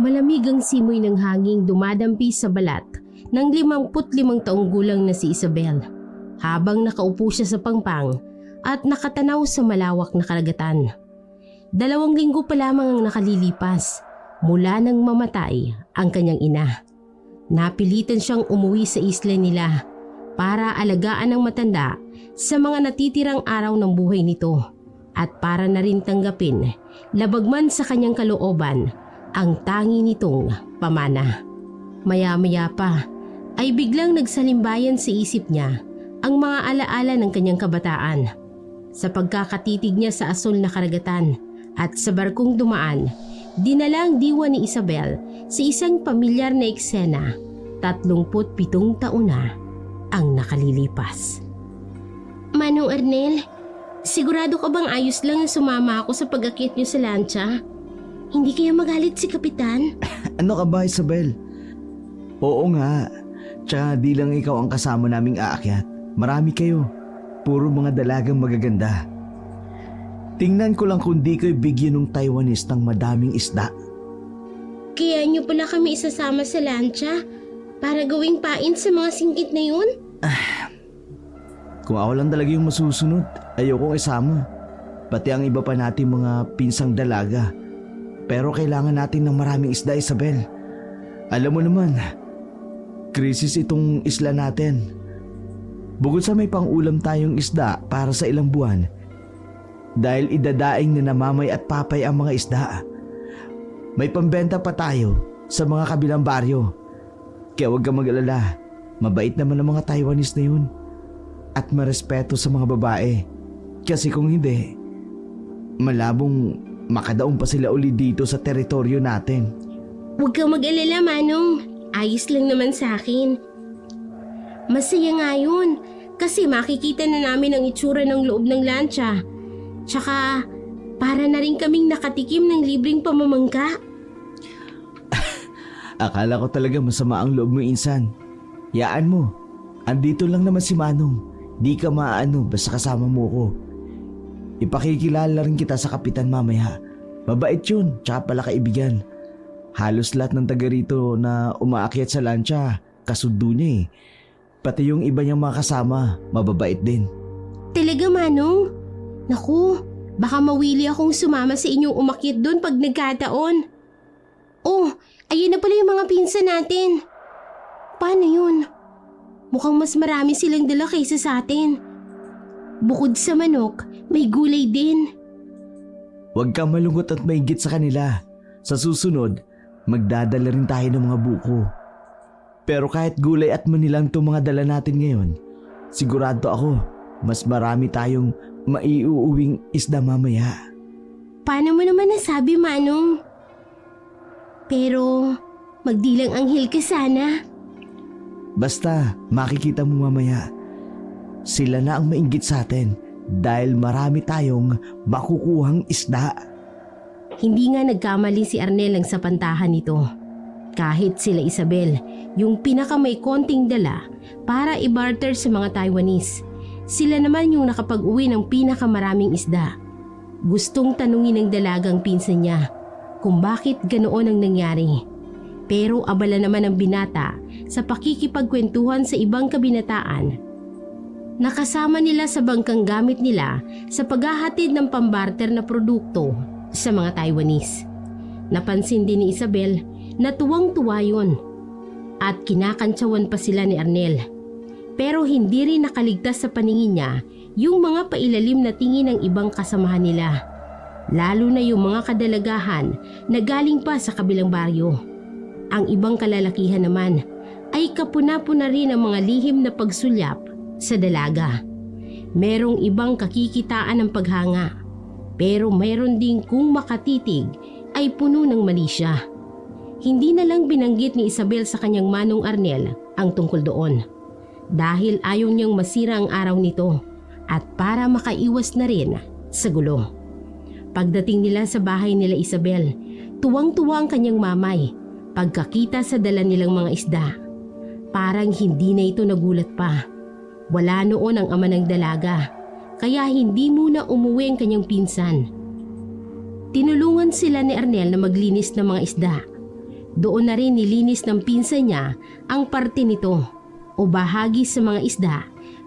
Malamig ang simoy ng hanging dumadampi sa balat ng 55 taong gulang na si Isabel habang nakaupo siya sa pangpang at nakatanaw sa malawak na karagatan. 2 linggo pa lamang ang nakalilipas mula nang mamatay ang kanyang ina. Napilitan siyang umuwi sa isla nila para alagaan ang matanda sa mga natitirang araw ng buhay nito at para na rin tanggapin, labagman sa kanyang kalooban, ang tangi nitong pamana. Maya-maya pa ay biglang nagsalimbayan sa isip niya ang mga alaala ng kanyang kabataan. Sa pagkakatitig niya sa asol na karagatan at sa barkong dumaan, dinala ang diwa ni Isabel sa isang pamilyar na eksena. 37 taon na ang nakalilipas. Manong Arnel, sigurado ka bang ayos lang na sumama ako sa pag-akyat niyo sa lancha? Hindi kaya magalit si Kapitan? Ano ka ba, Isabel? Oo nga. Tsaka di lang ikaw ang kasama naming aakyat. Marami kayo. Puro mga dalagang magaganda. Tingnan ko lang kung di kayo bigyan ng Taiwanese ng madaming isda. Kaya niyo pala kami isasama sa lancha para gawing pain sa mga singkit na yun? Kung ako lang talaga yung masusunod, ayokong isama. Pati ang iba pa nating mga pinsang dalaga. Pero kailangan natin ng maraming isda, Isabel. Alam mo naman, krisis itong isla natin. Bukod sa may pang-ulam tayong isda para sa ilang buwan, dahil idadaing na namamay at papay ang mga isda, may pambenta pa tayo sa mga kabilang baryo. Kaya huwag kang mag-alala, mabait naman ang mga Taiwanese na yun. At marespeto sa mga babae. Kasi kung hindi, malabong makadaong pa sila uli dito sa teritoryo natin. Huwag kang mag-alala, Manong. Ayos lang naman sa akin. Masaya nga yun kasi makikita na namin ang itsura ng loob ng lancha. Tsaka para na rin kaming nakatikim ng libreng pamamangka. Akala ko talaga masama ang loob mo, Insan. Yaan mo, andito lang naman si Manong. Di ka maano basta kasama mo ko. Ipakikilala rin kita sa kapitan mamaya. Mabait yun, tsaka pala kaibigan. Halos lahat ng taga rito na umaakyat sa lancha, kasundo niya eh. Pati yung iba niyang mga kasama, mababait din. Talaga, Manong? Naku, baka mawili akong sumama sa inyong umakyat doon pag nagkataon. Oh, ayun na pala yung mga pinsan natin. Paano yun? Mukhang mas marami silang dala kaysa sa atin. Bukod sa manok, may gulay din. Huwag kang malungkot at maigit sa kanila. Sa susunod, magdadala rin tayo ng mga buko. Pero kahit gulay at manilang itong mga dala natin ngayon, sigurado ako, mas marami tayong maiuuwing isda mamaya. Paano mo naman nasabi, Manong? Pero magdilang anghel ka sana. Basta makikita mo mamaya, sila na ang mainggit sa atin dahil marami tayong makukuhang isda. Hindi nga nagkamali si Arnel ang sa pantahan nito. Kahit sila Isabel, yung pinaka may konting dala para i-barter sa mga Taiwanese, sila naman yung nakapag-uwi ng pinakamaraming isda. Gustong tanungin ng dalagang pinsan niya kung bakit ganoon ang nangyari. Pero abala naman ang binata sa pakikipagkwentuhan sa ibang kabinataan. Nakasama nila sa bangkang gamit nila sa paghahatid ng pambarter na produkto sa mga Taiwanese. Napansin din ni Isabel na tuwang-tuwa yun at kinakantsawan pa sila ni Arnel. Pero hindi rin nakaligtas sa paningin niya yung mga pailalim na tingin ng ibang kasamahan nila. Lalo na yung mga kadalagahan na galing pa sa kabilang baryo. Ang ibang kalalakihan naman ay kapuna-puna rin ang mga lihim na pagsulyap sa dalaga. Merong ibang kakikitaan ng paghanga, pero mayroon ding kung makatitig ay puno ng mali siya. Hindi na lang binanggit ni Isabel sa kanyang manong Arnel ang tungkol doon dahil ayaw niyang masira ang araw nito at para makaiwas na rin sa gulo. Pagdating nila sa bahay nila Isabel, tuwang-tuwa ang kanyang mamay pagkakita sa dala nilang mga isda. Parang hindi na ito nagulat pa. Wala noon ang ama ng dalaga, kaya hindi muna umuwi ang kanyang pinsan. Tinulungan sila ni Arnel na maglinis ng mga isda. Doon na rin nilinis ng pinsan niya ang parte nito o bahagi sa mga isda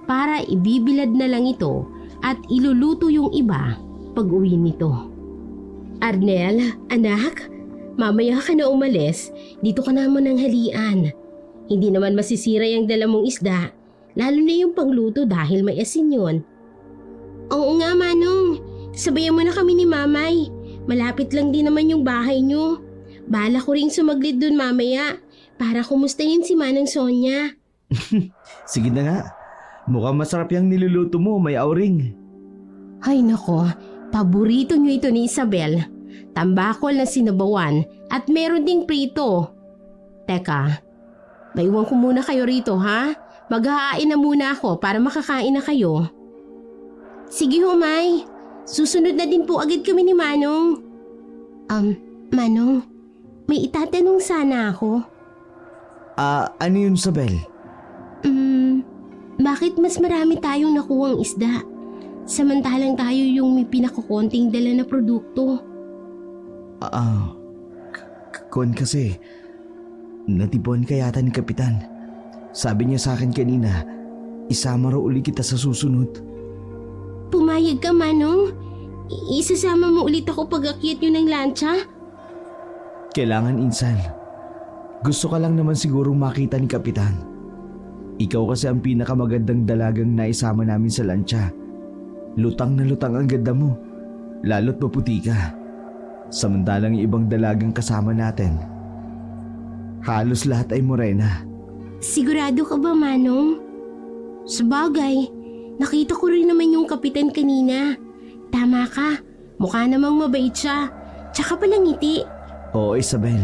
para ibibilad na lang ito at iluluto yung iba pag uwi nito. Arnel, anak, mamaya ka na umalis, dito ka naman ng halian. Hindi naman masisira yung dala mong isda, lalo na yung pangluto dahil may asin yun. Oo nga, Manong. Sabayan mo na kami ni Mamay. Malapit lang din naman yung bahay nyo. Bala ko ring sumaglit dun mamaya para kumustahin si Manang Sonya. Sige na nga. Mukhang masarap yung niluluto mo, may auring. Ay nako, paborito nyo ito ni Isabel. Tambakol na sinabawan at meron ding prito. Teka, maiwan ko muna kayo rito ha? Maghahain na muna ako para makakain na kayo. Sige ho, May. Susunod na din po agad kami ni Manong. Manong, may itatanong sana ako. Ano yun, Isabel? Bakit mas marami tayong nakuhang isda? Samantalang tayo yung may pinakakonting dala na produkto. Kasi, natipuan ka yata ni Kapitan. Sabi niya sa akin kanina, isama raw uli kita sa susunod. Pumayag ka, Manong? Isasama mo ulit ako pag akyat yun ng lancha? Kailangan, Insan. Gusto ka lang naman sigurong makita ni Kapitan. Ikaw kasi ang pinakamagandang dalagang naisama namin sa lancha. Lutang na lutang ang ganda mo, lalo't maputi ka. Samantalang yung ibang dalagang kasama natin, halos lahat ay morena. Sigurado ka ba, Manong? Sabagay, nakita ko rin naman yung Kapitan kanina. Tama ka, mukha namang mabait siya. Tsaka palang ngiti. Oo, Isabel.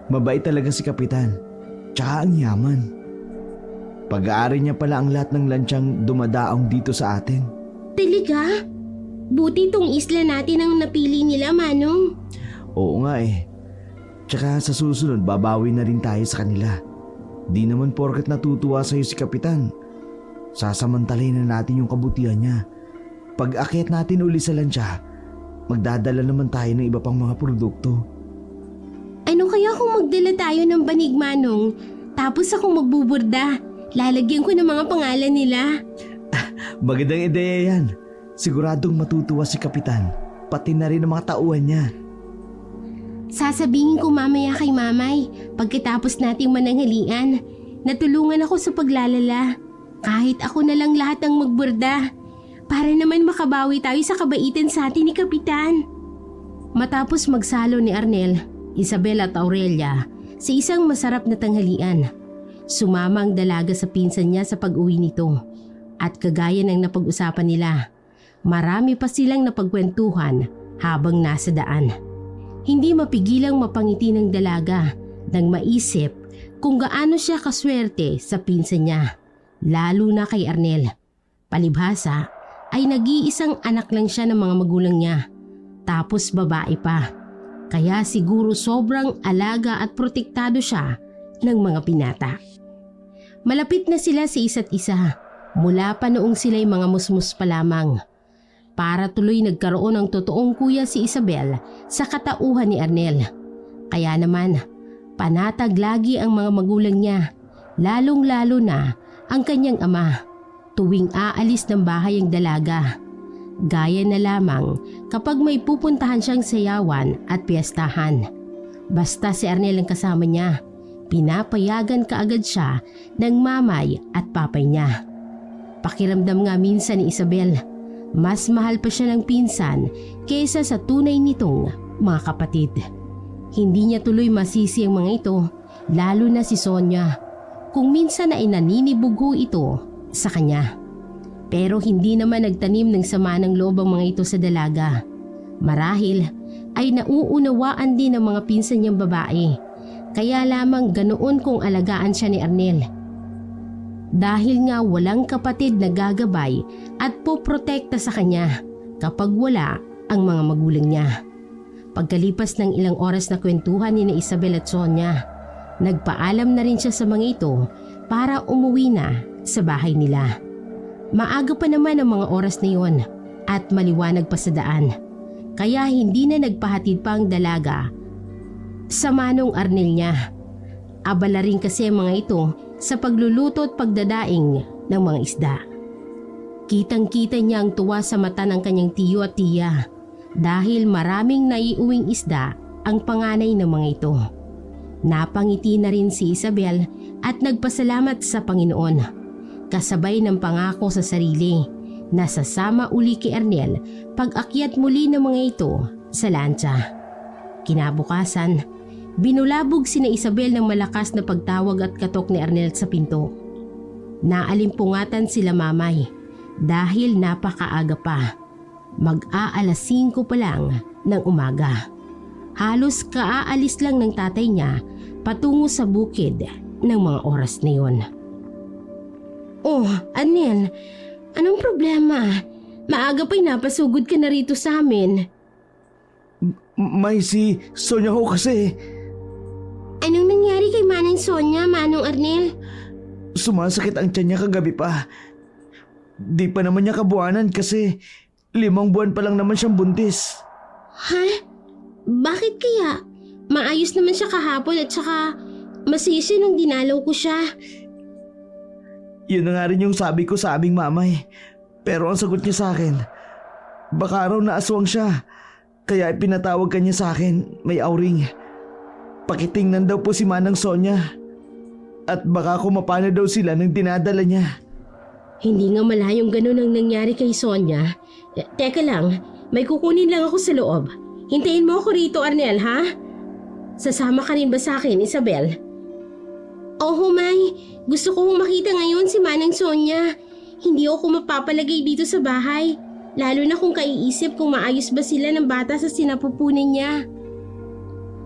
Mabait talaga si Kapitan. Tsaka ang yaman. Pag-aari niya pala ang lahat ng lansyang dumadaong dito sa atin. Talaga? Buti tong isla natin ang napili nila, Manong. Oo nga eh. Tsaka sa susunod, babawi na rin tayo sa kanila. Di naman porket natutuwa sa'yo si Kapitan, sasamantalay na natin yung kabutihan niya. Pag akyat natin uli sa lansya, magdadala naman tayo ng iba pang mga produkto. Ano kaya kung magdala tayo ng banig, Manong? Tapos ako magbuburda. Lalagyan ko ng mga pangalan nila. Magandang ideya yan. Siguradong matutuwa si Kapitan, pati na rin ang mga tauhan niya. Sasabihin ko mamaya kay Mamay pagkatapos nating mananghalian. Natulungan ako sa paglalala. Kahit ako na lang lahat ang magburda. Para naman makabawi tayo sa kabaitan sa atin ni Kapitan. Matapos magsalo ni Arnel, Isabel at Aurelia sa isang masarap na tanghalian, sumama ang dalaga sa pinsan niya sa pag-uwi nito. At kagaya ng napag-usapan nila, marami pa silang napagkwentuhan habang nasa daan. Hindi mapigilang mapangiti ng dalaga nang maisip kung gaano siya kaswerte sa pinsan niya, lalo na kay Arnel. Palibhasa ay nag-iisang anak lang siya ng mga magulang niya, tapos babae pa. Kaya siguro sobrang alaga at protektado siya ng mga binata. Malapit na sila sa isa't isa mula pa noong sila'y mga musmus pa lamang. Para tuloy nagkaroon ng totoong kuya si Isabel sa katauhan ni Arnel. Kaya naman, panatag lagi ang mga magulang niya, lalong-lalo na ang kanyang ama, tuwing aalis ng bahay ang dalaga. Gaya na lamang kapag may pupuntahan siyang sayawan at piyestahan. Basta si Arnel ang kasama niya, pinapayagan kaagad siya ng mamay at papay niya. Pakiramdam nga minsan ni Isabel, mas mahal pa siya ng pinsan kaysa sa tunay nitong mga kapatid. Hindi niya tuloy masisi ang mga ito, lalo na si Sonya, kung minsan ay naninibugho ito sa kanya. Pero hindi naman nagtanim ng sama ng loob ang mga ito sa dalaga. Marahil ay nauunawaan din ng mga pinsan niyang babae, kaya lamang ganoon kung alagaan siya ni Arnel. Dahil nga walang kapatid na gagabay at poprotekta sa kanya kapag wala ang mga magulang niya. Pagkalipas ng ilang oras na kwentuhan ni Isabel at Sonya, nagpaalam na rin siya sa mga ito para umuwi na sa bahay nila. Maaga pa naman ang mga oras na yon at maliwanag pa sa daan, kaya hindi na nagpahatid pa ang dalaga sa manong Arnel niya. Abala rin kasi ang mga ito sa pagluluto at pagdadaing ng mga isda. Kitang-kita niya ang tuwa sa mata ng kanyang tiyo at tiya dahil maraming naiuwing isda ang panganay ng mga ito. Napangiti na rin si Isabel at nagpasalamat sa Panginoon, kasabay ng pangako sa sarili na sasama uli kay Arnel pag-akyat muli ng mga ito sa lancha. Kinabukasan, binulabog sina Isabel ng malakas na pagtawag at katok ni Arnel sa pinto. Naalimpungatan sila mamay dahil napakaaga pa. Mag-aalas 5 pa lang ng umaga. Halos kaaalis lang ng tatay niya patungo sa bukid ng mga oras na yon. Oh, Arnel, anong problema? Maaga pa'y napasugod ka na rito sa amin. May si Sonia ho kasi. Anong nangyari kay Manang Sonia, Manong Arnel? Sumasakit ang tiyan niya kagabi pa. Di pa naman niya kabuanan kasi 5 buwan pa lang naman siyang buntis. Ha? Bakit kaya? Maayos naman siya kahapon at saka masisi nung dinalaw ko siya. Yun na nga rin yung sabi ko sa aming mamay. Pero ang sagot niya sa akin, baka raw naaswang siya. Kaya pinatawag ka niya sa akin, may auring. Pakitingnan daw po si Manang Sonia. At baka kumapana daw sila ng dinadala niya. Hindi nga malayong ganun ang nangyari kay Sonia. Teka lang, may kukunin lang ako sa loob. Hintayin mo ako rito, Arnel, ha? Sasama ka rin ba sa akin, Isabel? Oo, May. Gusto kong makita ngayon si Manang Sonia. Hindi ako mapapalagay dito sa bahay. Lalo na kung kaiisip kung maayos ba sila ng bata sa sinapupunan niya.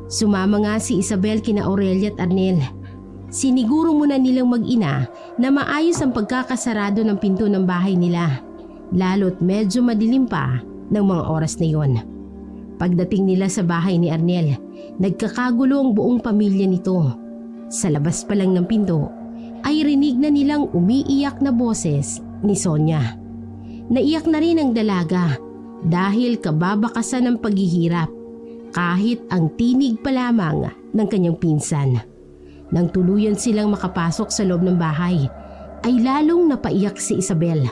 Sumama nga si Isabel kina Aurelia at Arnel. Siniguro muna nilang mag-ina na maayos ang pagkakasarado ng pinto ng bahay nila. Lalo't medyo madilim pa ng mga oras na yon. Pagdating nila sa bahay ni Arnel, nagkakagulo ang buong pamilya nito. Sa labas pa lang ng pinto, ay rinig na nilang umiiyak na boses ni Sonia. Naiyak na rin ang dalaga dahil kababakasan ng paghihirap kahit ang tinig pa lamang ng kanyang pinsan. Nang tuluyan silang makapasok sa loob ng bahay, ay lalong napaiyak si Isabel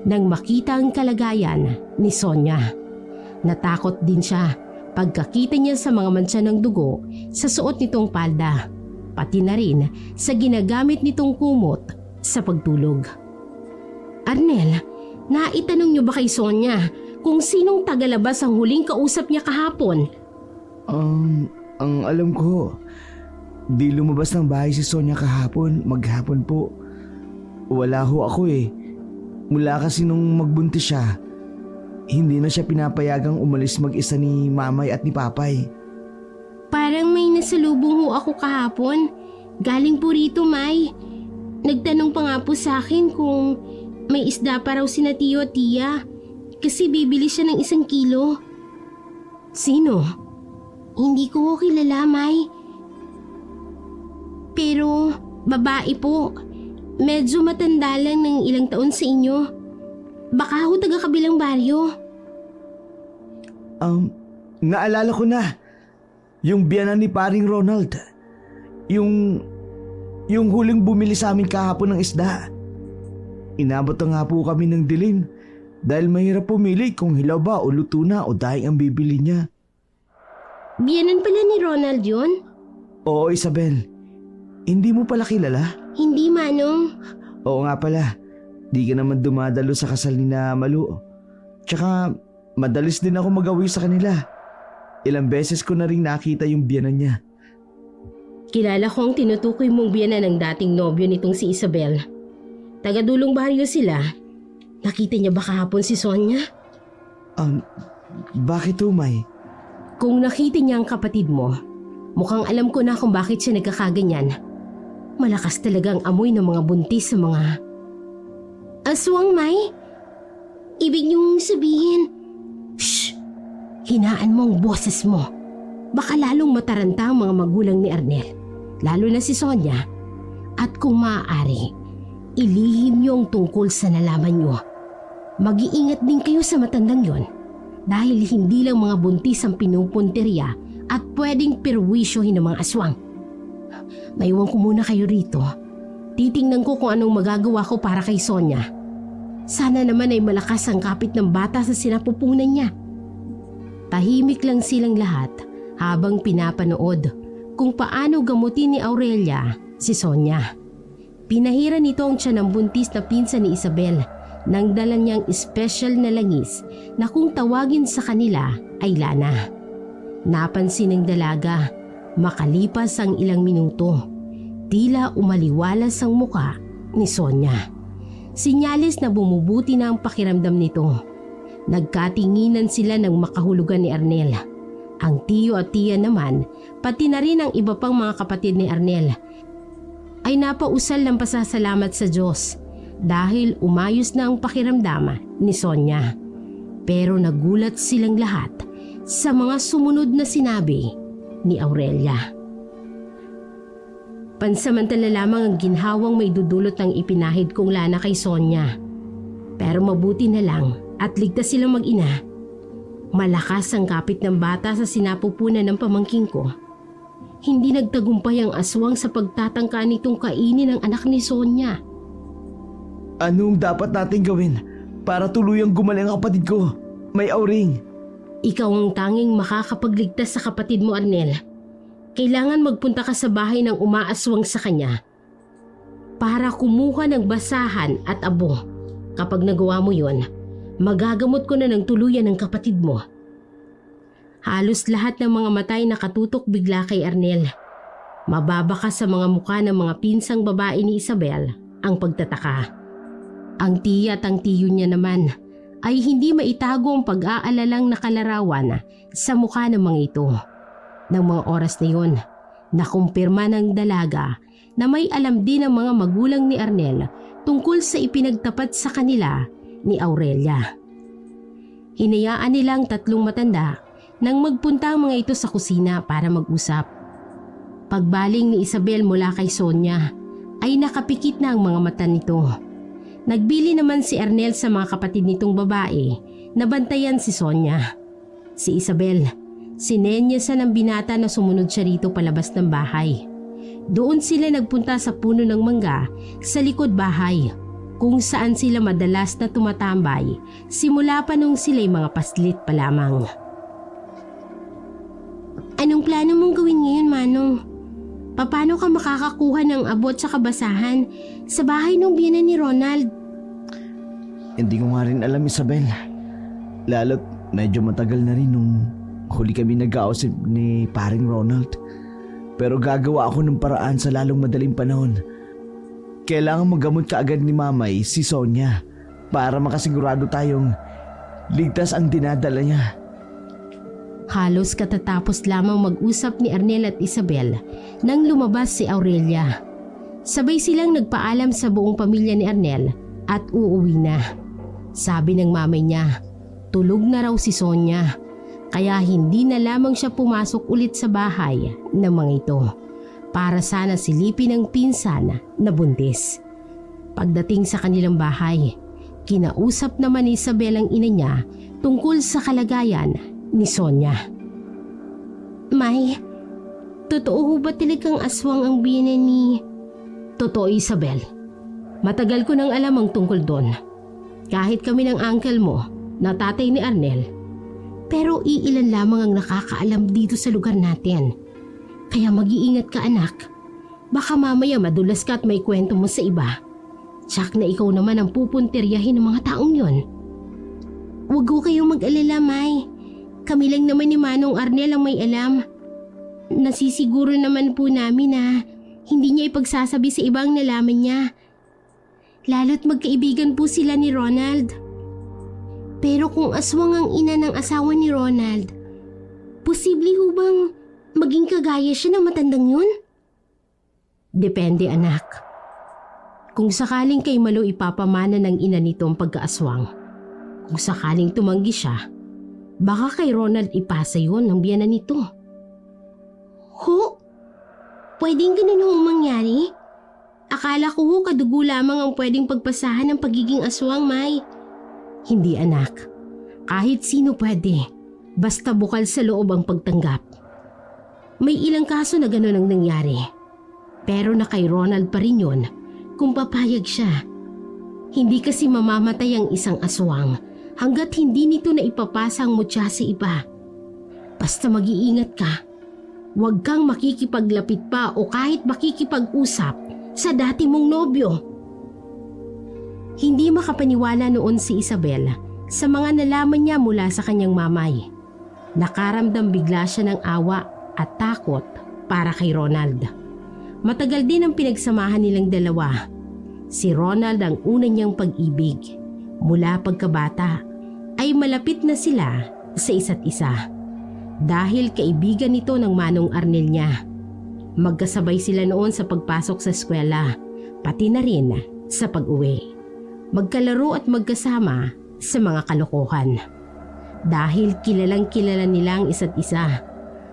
nang makita ang kalagayan ni Sonia. Natakot din siya pagkakita niya sa mga mantsa ng dugo sa suot nitong palda, pati na rin sa ginagamit nitong kumot sa pagtulog. Arnel, naitanong niyo ba kay Sonia kung sinong tagalabas ang huling kausap niya kahapon? Ang alam ko, di lumabas ng bahay si Sonia kahapon, maghapon po. Wala ho ako eh. Mula kasi nung magbuntis siya, hindi na siya pinapayagang umalis mag-isa ni mamay at ni papay. Parang may nasalubong ho ako kahapon. Galing po rito, May. Nagtanong pa nga po sa akin kung may isda pa raw sina Tiyo at Tiya. Kasi bibili siya ng 1 kilo. Sino? Hindi ko ho kilala, May. Pero babae po. Medyo matanda lang ng ilang taon sa inyo. Baka ho taga kabilang baryo. Naalala ko na. Yung biyanan ni paring Ronald. Yung huling bumili sa amin kahapon ng isda. Inabot na nga po kami ng dilim dahil mahirap pumili kung hilaw ba o luto na o daing ang bibili niya. Biyanan pala ni Ronald yun? Oo, Isabel. Hindi mo pala kilala? Hindi, Manong. Oo nga pala. Di ka naman dumadalo sa kasal ni na Malu. Tsaka madalis din ako magawi sa kanila. Ilang beses ko na rin nakita yung biyanan niya. Kilala ko ang tinutukoy mong biyanan ng dating nobyo nitong si Isabel. Taga-dulong baryo sila. Nakita niya ba kahapon si Sonia? Bakit umay? Kung nakita niya ang kapatid mo, mukhang alam ko na kung bakit siya nagkakaganyan. Malakas talagang amoy ng mga buntis sa mga aswang, May. Ibig niyong sabihin, shh! Hinaan mo ang boses mo. Baka lalong mataranta ang mga magulang ni Arnel, lalo na si Sonia. At kung maaari, ilihim niyo ang tungkol sa nalaman niyo. Mag-iingat din kayo sa matandang yon dahil hindi lang mga buntis ang pinupunteriya at pwedeng perwisyohin ng mga aswang. Maiwan ko muna kayo rito. Titingnan ko kung anong magagawa ko para kay Sonia. Sana naman ay malakas ang kapit ng bata sa sinapupunan niya. Tahimik lang silang lahat habang pinapanood kung paano gamutin ni Aurelia si Sonia. Pinahiran nito ang tiyan ng buntis na pinsan ni Isabel nang dala niyang espesyal na langis na kung tawagin sa kanila ay Lana. Napansin ng dalaga, makalipas ang ilang minuto, tila umaliwalas ang muka ni Sonia. Sinyalis na bumubuti na ang pakiramdam nito. Nagkatinginan sila ng makahulugan ni Arnel. Ang tiyo at tiya naman, pati na rin ang iba pang mga kapatid ni Arnel, ay napausal ng pasasalamat sa Diyos dahil umayos na ang pakiramdam ni Sonia. Pero nagulat silang lahat sa mga sumunod na sinabi ni Aurelia. Pansamantala lamang ang ginhawang may dudulot ng ipinahid kong Lana kay Sonia. Pero mabuti na lang at ligtas silang mag-ina. Malakas ang kapit ng bata sa sinapupunan ng pamangking ko. Hindi nagtagumpay ang aswang sa pagtatangka nitong kainin ang anak ni Sonia. Anong dapat natin gawin para tuluyang gumaling ang kapatid ko? May Auring. Ikaw ang tanging makakapagligtas sa kapatid mo, Arnel. Kailangan magpunta ka sa bahay ng umaaswang sa kanya para kumuha ng basahan at abo. Kapag nagawa mo yon, magagamot ko na ng tuluyan ng kapatid mo. Halos lahat ng mga matay nakatutok bigla kay Arnel. Mababa ka sa mga mukha ng mga pinsang babae ni Isabel ang pagtataka. Ang tiya at ang tiyo niya naman ay hindi maitago ang pag-aalalang nakalarawan sa mukha ng mga ito. Nang mga oras na yun, nakumpirma ng dalaga na may alam din ang mga magulang ni Arnel tungkol sa ipinagtapat sa kanila ni Aurelia. Hinayaan nilang tatlong matanda nang magpunta ang mga ito sa kusina para mag-usap. Pagbaling ni Isabel mula kay Sonia ay nakapikit na ang mga mata nito. Nagbili naman si Arnel sa mga kapatid nitong babae na bantayan si Sonia. Si Isabel, sinenyasan ng binata na sumunod siya rito palabas ng bahay. Doon sila nagpunta sa puno ng mangga sa likod bahay, kung saan sila madalas na tumatambay simula pa nung sila'y mga paslit pa lamang. Anong plano mong gawin ngayon, Manong? Paano ka makakakuha ng abot sa kabasahan sa bahay ng biyenan ni Ronald? Hindi ko nga rin alam, Isabel. Lalo't medyo matagal na rin nung huli kami nag-aosip ni paring Ronald. Pero gagawa ako ng paraan sa lalong madaling panahon. Kailangan magamot kaagad ni Mamay si Sonia para makasigurado tayong ligtas ang dinadala niya. Halos katatapos lamang mag-usap ni Arnel at Isabel nang lumabas si Aurelia. Sabay silang nagpaalam sa buong pamilya ni Arnel at uuwi na. Sabi ng mamay niya, tulog na raw si Sonia, kaya hindi na lamang siya pumasok ulit sa bahay ng mga ito para sana silipin ang pinsan na buntis. Pagdating sa kanilang bahay, kinausap naman ni Isabel ang ina niya tungkol sa kalagayan ni Sonia. May, totoo ba talagang aswang ang biyenan ni... Totoo, Isabel. Matagal ko nang alam ang tungkol doon. Kahit kami ng uncle mo, na tatay ni Arnel. Pero iilan lamang ang nakakaalam dito sa lugar natin. Kaya mag-iingat ka, anak. Baka mamaya madulas ka at may kwento mo sa iba. Tsak na ikaw naman ang pupunteryahin ng mga taong yon. Huwag ko kayong mag-alala, May. Kami lang naman ni Manong Arnel ang may alam. Nasisiguro naman po namin na hindi niya ipagsasabi sa ibang nalaman niya. Lalo't magkaibigan po sila ni Ronald. Pero kung aswang ang ina ng asawa ni Ronald, posible ho bang maging kagaya siya ng matandang yun? Depende, anak. Kung sakaling kay Malo ipapamana ng ina nito ang pagkaaswang, kung sakaling tumanggi siya, baka kay Ronald ipasa yun ang biyanan nito. Ho? Pwedeng ganun ho mangyari? Akala ko ho kadugo lamang ang pwedeng pagpasahan ng pagiging aswang, May. Hindi, anak. Kahit sino pwede. Basta bukal sa loob ang pagtanggap. May ilang kaso na gano'n ang nangyari. Pero na kay Ronald pa rin yun kung papayag siya. Hindi kasi mamamatay ang isang aswang hanggat hindi nito na ipapasa ang mutya sa iba. Basta mag-iingat ka. Huwag kang makikipaglapit pa o kahit makikipag-usap sa dati mong nobyo. Hindi makapaniwala noon si Isabel sa mga nalaman niya mula sa kanyang mamay. Nakaramdam bigla siya ng awa at takot para kay Ronald. Matagal din ang pinagsamahan nilang dalawa. Si Ronald ang una niyang pag-ibig. Mula pagkabata ay malapit na sila sa isa't isa. Dahil kaibigan nito ng manong Arnel niya. Magkasabay sila noon sa pagpasok sa eskwela, pati na rin sa pag-uwi. Magkalaro at magkasama sa mga kalokohan. Dahil kilalang kilala nila ang isa't isa.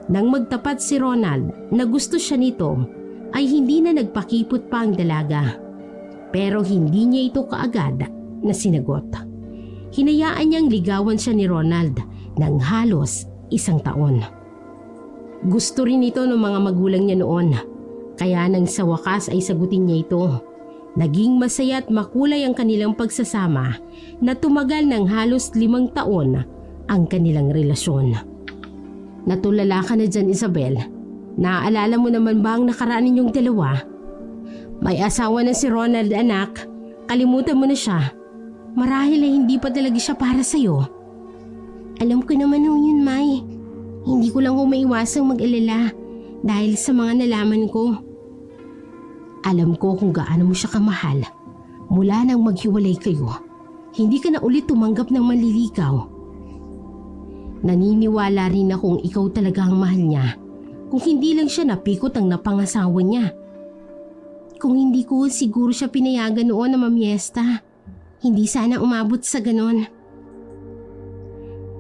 Nang magtapat si Ronald na gusto siya nito, ay hindi na nagpakipot pa ang dalaga. Pero hindi niya ito kaagad na sinagot. Hinayaan niyang ligawan siya ni Ronald ng halos 1 taon. Gusto rin ito ng mga magulang niya noon, kaya nang sa wakas ay sagutin niya ito. Naging masaya at makulay ang kanilang pagsasama na tumagal ng halos 5 taon ang kanilang relasyon. Natulala ka na dyan, Isabel. Naaalala mo naman ba ang nakaraan ninyong dalawa? May asawa na si Ronald, anak. Kalimutan mo na siya. Marahil ay hindi pa talaga siya para sa'yo. Alam ko naman yun, May. Hindi ko lang maiwasang mag-alala dahil sa mga nalaman ko. Alam ko kung gaano mo siya kamahal. Mula nang maghiwalay kayo, hindi ka na ulit tumanggap ng manliligaw. Naniniwala rin akong ikaw talaga ang mahal niya. Kung hindi lang siya napikot ang napangasawa niya. Kung hindi ko siguro siya pinayagan noon na mamiesta, hindi sana umabot sa ganon.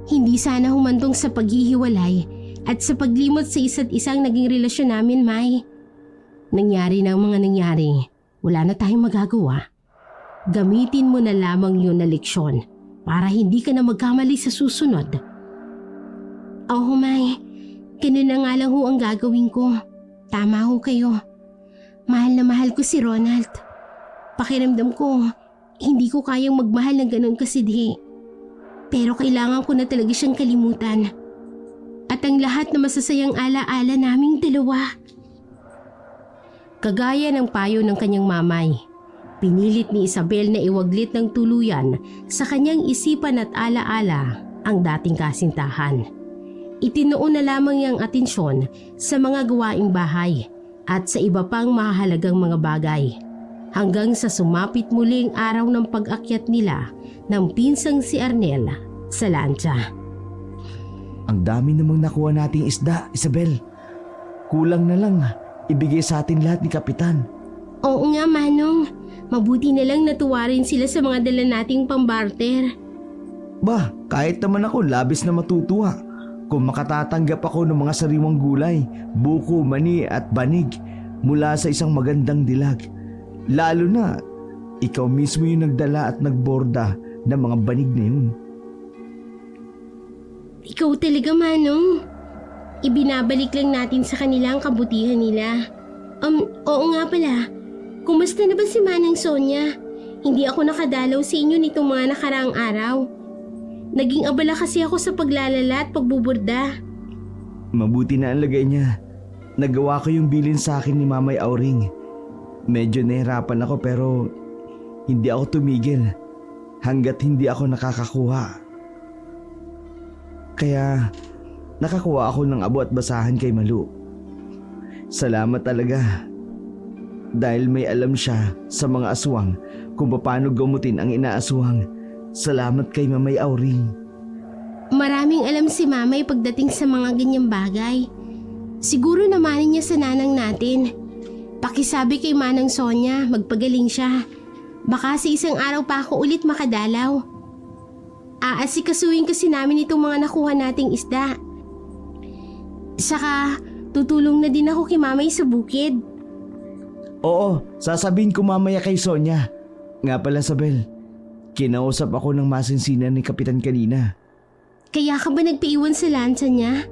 Hindi sana humantong sa paghihiwalay at sa paglimot sa isa't isang naging relasyon namin, May. Nangyari na ang mga nangyari. Wala na tayong magagawa. Gamitin mo na lamang yun na leksyon para hindi ka na magkamali sa susunod. Oo, May. Ganun na nga lang ho ang gagawin ko. Tama ho kayo. Mahal na mahal ko si Ronald. Pakiramdam ko, hindi ko kayang magmahal ng ganun kasidhi. Pero kailangan ko na talaga siyang kalimutan. At ang lahat na masasayang ala-ala naming dalawa. Kagaya ng payo ng kanyang mamay, pinilit ni Isabel na iwaglit ng tuluyan sa kanyang isipan at ala-ala ang dating kasintahan. Itinuon na lamang niyang atensyon sa mga gawaing bahay at sa iba pang mahalagang mga bagay. Hanggang sa sumapit muli ang araw ng pag-akyat nila ng pinsang si Arnel sa lancha. Ang dami namang nakuha nating isda, Isabel. Kulang na lang ibigay sa atin lahat ni Kapitan. Oo nga, Manong. Mabuti na lang natuwa rin sila sa mga dala nating pambarter. Bah, kahit naman ako labis na matutuwa kung makatatanggap ako ng mga sariwang gulay, buko, mani at banig mula sa isang magandang dilag. Lalo na, ikaw mismo yung nagdala at nagborda ng mga banig na yun. Ikaw talaga, Manong. Ibinabalik lang natin sa kanila ang kabutihan nila. Oo nga pala. Kumusta na ba si Manang Sonia? Hindi ako nakadalaw sa inyo nitong mga nakaraang araw. Naging abala kasi ako sa paglalala at pagbuburda. Mabuti na ang lagay niya. Nagawa ko yung bilin sa akin ni Mamay Auring. Medyo nahirapan ako pero hindi ako tumigil hanggat hindi ako nakakakuha. Kaya nakakuha ako ng abo at basahan kay Malu. Salamat talaga. Dahil may alam siya sa mga aswang kung paano gamutin ang inaaswang. Salamat kay Mamay Auring. Maraming alam si Mamay pagdating sa mga ganyang bagay. Siguro namanin niya sa nanang natin. Pakisabi kay Manang Sonia, magpagaling siya. Baka sa isang araw pa ako ulit makadalaw. Aasikasuhin kasi namin itong mga nakuha nating isda. Saka, tutulong na din ako kay Mamay sa bukid. Oo, sasabihin ko mamaya kay Sonia. Nga pala, Sabel, kinausap ako ng masinsinan ni Kapitan kanina. Kaya ka ba nagpaiwan sa lansa niya?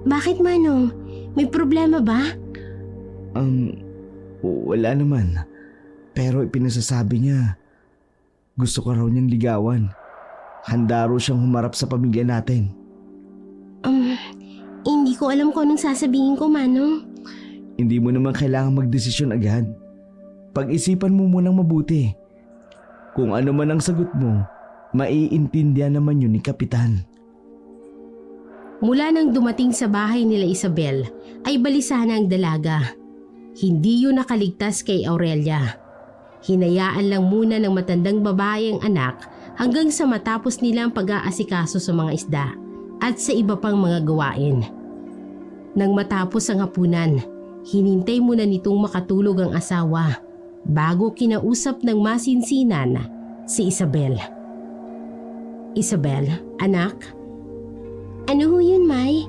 Bakit, Manong? May problema ba? Wala naman. Pero ipinasasabi niya, gusto ko raw niyang ligawan. Handa raw siyang humarap sa pamilya natin. Hindi ko alam kung anong sasabihin ko, Manong. Hindi mo naman kailangan magdesisyon agad. Pag-isipan mo munang mabuti. Kung ano man ang sagot mo, maiintindihan naman yun ni Kapitan. Mula nang dumating sa bahay nila Isabel, ay balisa na ang dalaga. Hindi yun nakaligtas kay Aurelia. Hinayaan lang muna ng matandang babae ang anak hanggang sa matapos nila ang pag-aasikaso sa mga isda at sa iba pang mga gawain. Nang matapos ang hapunan, hinintay muna nitong makatulog ang asawa bago kinausap ng masinsinan si Isabel. Isabel, anak? Ano ho yun, May?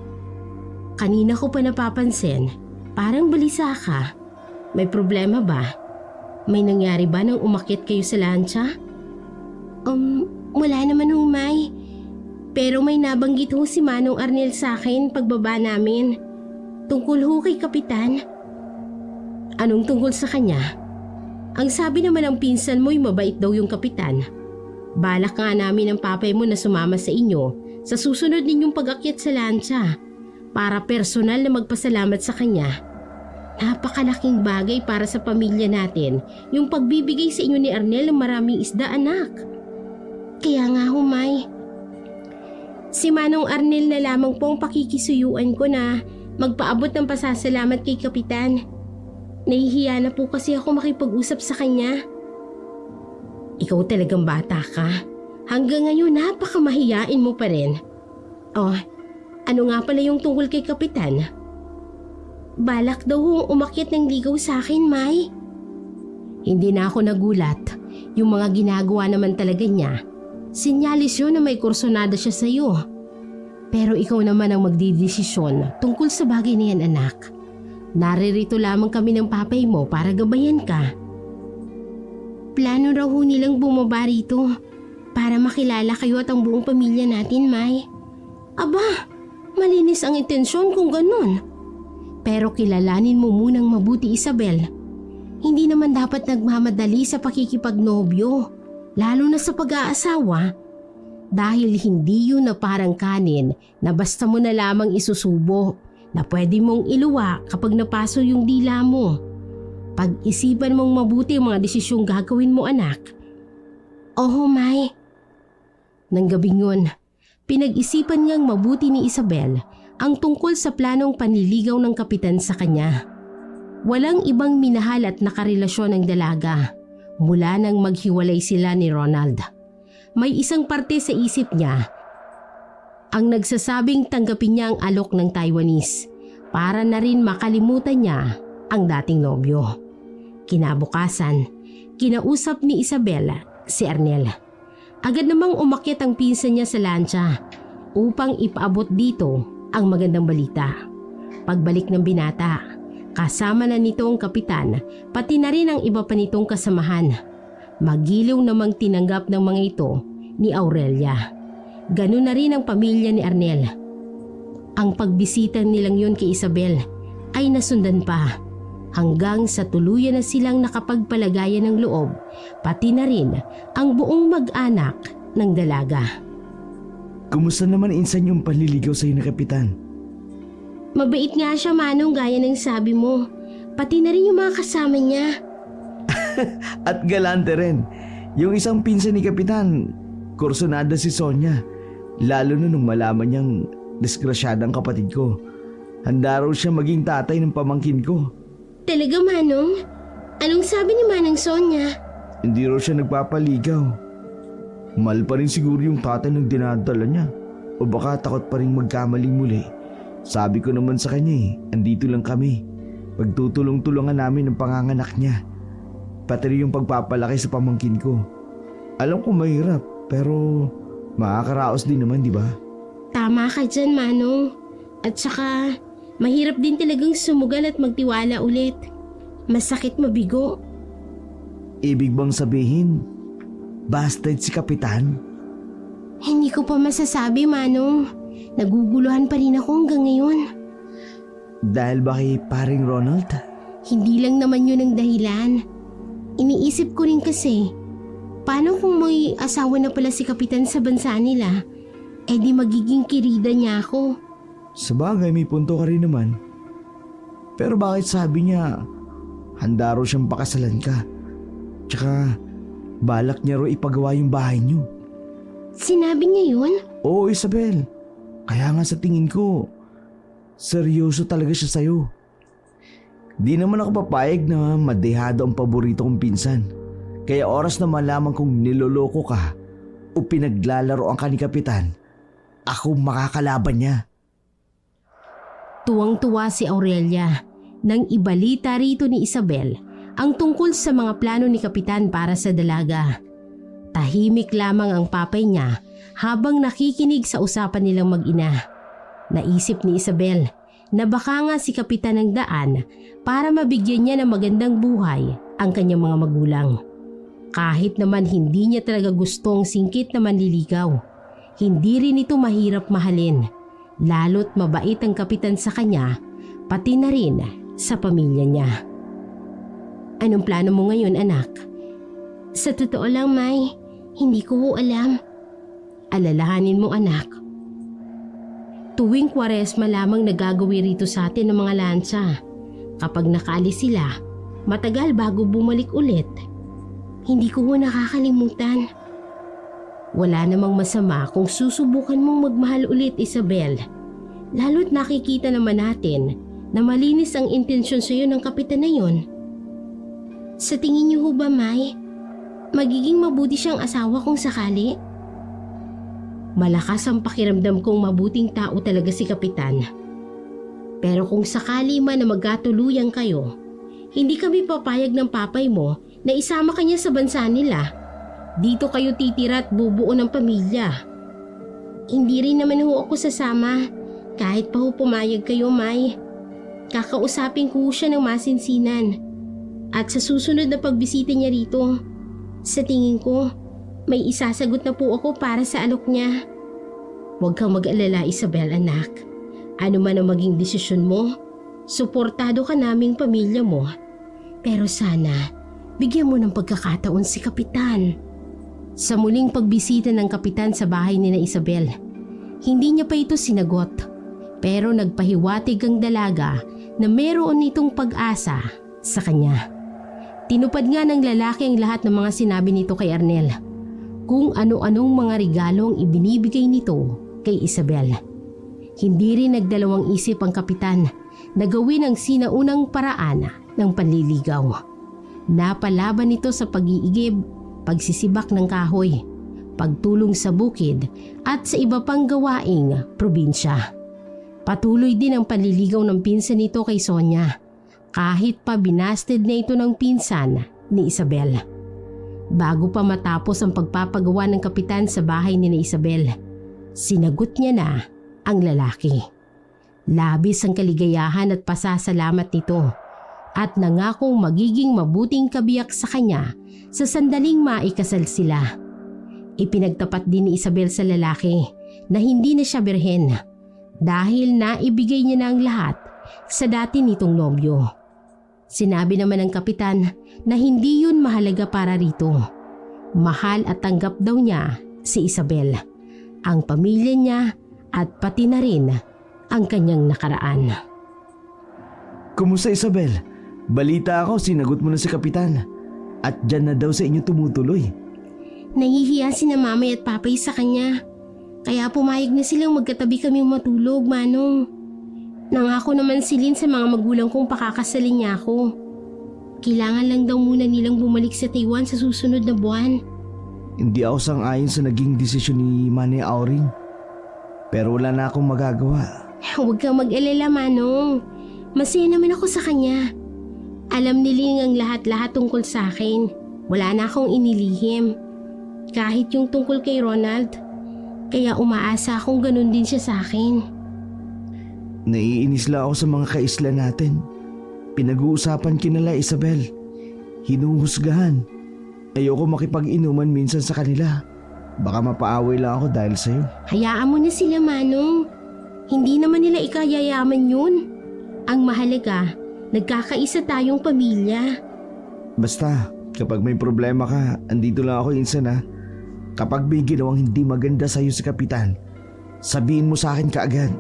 Kanina ko pa napapansin, parang balisa ka. May problema ba? May nangyari ba nang umakyat kayo sa lancha? Wala naman ho, May. Pero may nabanggit ho si Manong Arnel sa akin pagbaba namin. Tungkol ho kay Kapitan. Anong tungkol sa kanya? Ang sabi naman ng pinsan mo'y mabait daw yung Kapitan. Balak nga namin ng papay mo na sumama sa inyo sa susunod ninyong pag-akyat sa lancha para personal na magpasalamat sa kanya. Napakalaking bagay para sa pamilya natin yung pagbibigay sa inyo ni Arnel ng maraming isda, anak. Kaya nga humay. Si Manong Arnel na lamang po ang pakikisuyuan ko na magpaabot ng pasasalamat kay Kapitan. Nahihiya na po kasi ako makipag-usap sa kanya. Ikaw talagang bata ka. Hanggang ngayon napakamahiyain mo pa rin. Oh, ano nga pala yung tungkol kay Kapitan? Balak daw hong umakyat ng ligaw sa akin, May. Hindi na ako nagulat. Yung mga ginagawa naman talaga niya. Sinyalis yun na may kursonada siya sa'yo. Pero ikaw naman ang magdidesisyon tungkol sa bagay na yan, anak. Naririto lamang kami ng papay mo para gabayan ka. Plano raw ho nilang bumaba rito para makilala kayo at ang buong pamilya natin, May. Aba, malinis ang intensyon kung ganun. Pero kilalanin mo munang mabuti, Isabel. Hindi naman dapat nagmamadali sa pakikipagnobyo, lalo na sa pag-aasawa. Dahil hindi yun na parang kanin na basta mo na lamang isusubo na pwede mong iluwa kapag napaso yung dila mo. Pag-isipan mong mabuti ang mga desisyong gagawin mo, anak. Oo, May. Nang gabing yun, pinag-isipan niyang mabuti ni Isabel ang tungkol sa planong panliligaw ng Kapitan sa kanya. Walang ibang minahal at nakarelasyon ng dalaga mula nang maghiwalay sila ni Ronald. May isang parte sa isip niya ang nagsasabing tanggapin niya ang alok ng Taiwanese para na rin makalimutan niya ang dating nobyo. Kinabukasan, kinausap ni Isabel si Arnel. Agad namang umakyat ang pinsan niya sa lancha upang ipaabot dito ang magandang balita. Pagbalik ng binata, kasama na nito ang Kapitan pati na rin ang iba pa nitong kasamahan. Magiliw namang tinanggap ng mga ito ni Aurelia. Ganun na rin ang pamilya ni Arnel. Ang pagbisita nilang yun kay Isabel ay nasundan pa hanggang sa tuluyan na silang nakapagpalagayan ng loob, pati na rin ang buong mag-anak ng dalaga. Kumusta naman insan yung panliligaw sa'yo na Kapitan? Mabait nga siya, Manong, gaya ng sabi mo. Pati na rin yung mga kasama niya. At galante rin. Yung isang pinsan ni Kapitan, kursonada si Sonia. Lalo na nung malaman niyang disgrasyadang kapatid ko. Handa raw siya maging tatay ng pamangkin ko. Talaga, Manong? Anong sabi ni Manang Sonia? Hindi raw siya nagpapaligaw. Mahal pa rin siguro yung tatay ng dinadala niya. O baka takot pa rin magkamaling muli. Sabi ko naman sa kanya andito lang kami. Pagtutulong-tulungan namin ang panganganak niya. Pati rin yung pagpapalaki sa pamangkin ko. Alam ko mahirap, pero makakaraos din naman, di ba? Tama ka dyan, Manong. At saka, mahirap din talagang sumugal at magtiwala ulit. Masakit mabigo. Ibig bang sabihin, bastard si Kapitan? Hindi ko pa masasabi, Manong. Naguguluhan pa rin ako hanggang ngayon. Dahil ba kay paring Ronald? Hindi lang naman yun ang dahilan. Iniisip ko rin kasi, paano kung may asawa na pala si Kapitan sa bansa nila? Eh di magiging kirida niya ako. Sabagay, may punto ka rin naman. Pero bakit sabi niya, handa raw siyang pakasalan ka? Tsaka, balak niya raw ipagawa yung bahay niyo. Sinabi niya yun? Oo, Isabel. Kaya nga sa tingin ko, seryoso talaga siya sa'yo. Di naman ako papayag na madehado ang paborito kong pinsan. Kaya oras na malaman kong niloloko ka o pinaglalaro ang ni Kapitan, ako makakalaban niya. Tuwang-tuwa si Aurelia nang ibalita rito ni Isabel ang tungkol sa mga plano ni Kapitan para sa dalaga. Tahimik lamang ang papay niya habang nakikinig sa usapan nilang mag-ina. Naisip ni Isabel na baka nga si Kapitan ang daan para mabigyan niya ng magandang buhay ang kanyang mga magulang. Kahit naman hindi niya talaga gustong singkit na manliligaw, hindi rin ito mahirap mahalin. Lalo't mabait ang Kapitan sa kanya, pati na rin sa pamilya niya. Anong plano mo ngayon, anak? Sa totoo lang, May, hindi ko alam. Alalahanin mo, anak. Tuwing Kwaresma lamang nagagawi rito sa atin ng mga lansa. Kapag nakaalis sila, matagal bago bumalik ulit. Hindi ko nakakalimutan. Wala namang masama kung susubukan mong magmahal ulit, Isabel. Lalo't nakikita naman natin na malinis ang intensyon sa iyo ng Kapitan na yon. Sa tingin niyo ho ba, May, magiging mabuti siyang asawa kung sakali? Malakas ang pakiramdam kong mabuting tao talaga si Kapitan. Pero kung sakali man na magkatuluyan kayo, hindi kami papayag ng papay mo na isama kanya sa bansa nila. Dito kayo titira at bubuo ng pamilya. Hindi rin naman ho ako sasama kahit pa ho pumayag kayo, May. Kakausapin ko siya ng masinsinan. At sa susunod na pagbisita niya rito, sa tingin ko, may isasagot na po ako para sa alok niya. Huwag kang mag-alala, Isabel, anak. Ano man ang maging desisyon mo, suportado ka naming pamilya mo. Pero sana, bigyan mo ng pagkakataon si Kapitan. Sa muling pagbisita ng Kapitan sa bahay ni Isabel, hindi niya pa ito sinagot. Pero nagpahiwatig ang dalaga na meron itong pag-asa sa kanya. Tinupad nga ng lalaki ang lahat ng mga sinabi nito kay Arnel. Kung ano-anong mga regalong ibinibigay nito kay Isabel. Hindi rin nagdalawang isip ang Kapitan na gawin ang sinaunang paraan ng panliligaw. Napalaban nito sa pag-iigib, pagsisibak ng kahoy, pagtulong sa bukid at sa iba pang gawaing probinsya. Patuloy din ang panliligaw ng pinsan nito kay Sonia kahit pa binasted na ito ng pinsan ni Isabel. Bago pa matapos ang pagpapagawa ng Kapitan sa bahay ni Isabel, sinagot niya na ang lalaki. Labis ang kaligayahan at pasasalamat nito at nangakong magiging mabuting kabiyak sa kanya sa sandaling maikasal sila. Ipinagtapat din ni Isabel sa lalaki na hindi na siya birhen dahil naibigay niya na ang lahat sa dati nitong nobyo. Sinabi naman ng Kapitan na hindi yun mahalaga para rito. Mahal at tanggap daw niya si Isabel, ang pamilya niya at pati na rin ang kanyang nakaraan. Kumusta, Isabel? Balita ako, sinagot mo na si Kapitan. At dyan na daw sa inyo tumutuloy. Nahihiya si na mamay at papay sa kanya. Kaya pumayag na silang magkatabi kaming matulog, Manong. Nangako naman silin sa mga magulang kong pakakasalin niya ako. Kailangan lang daw muna nilang bumalik sa Taiwan sa susunod na buwan. Hindi ako sang-ayon sa naging desisyon ni Manny Auring. Pero wala na akong magagawa. Huwag kang mag-alala, Manong. Masaya naman ako sa kanya. Alam niling ang lahat-lahat tungkol sa akin. Wala na akong inilihim. Kahit yung tungkol kay Ronald. Kaya umaasa akong ganun din siya sa akin. Naiinis lang ako sa mga kaisla natin. Pinag-uusapan kinala, Isabel. Hinuhusgahan. Ayoko makipag-inuman minsan sa kanila. Baka mapaaway lang ako dahil sa'yo. Hayaan mo na sila, Manong. Hindi naman nila ikayayaman yun. Ang mahalaga, nagkakaisa tayong pamilya. Basta, kapag may problema ka, andito lang ako insan ha. Kapag may ginawang hindi maganda sa'yo si Kapitan, sabihin mo sa akin kaagad.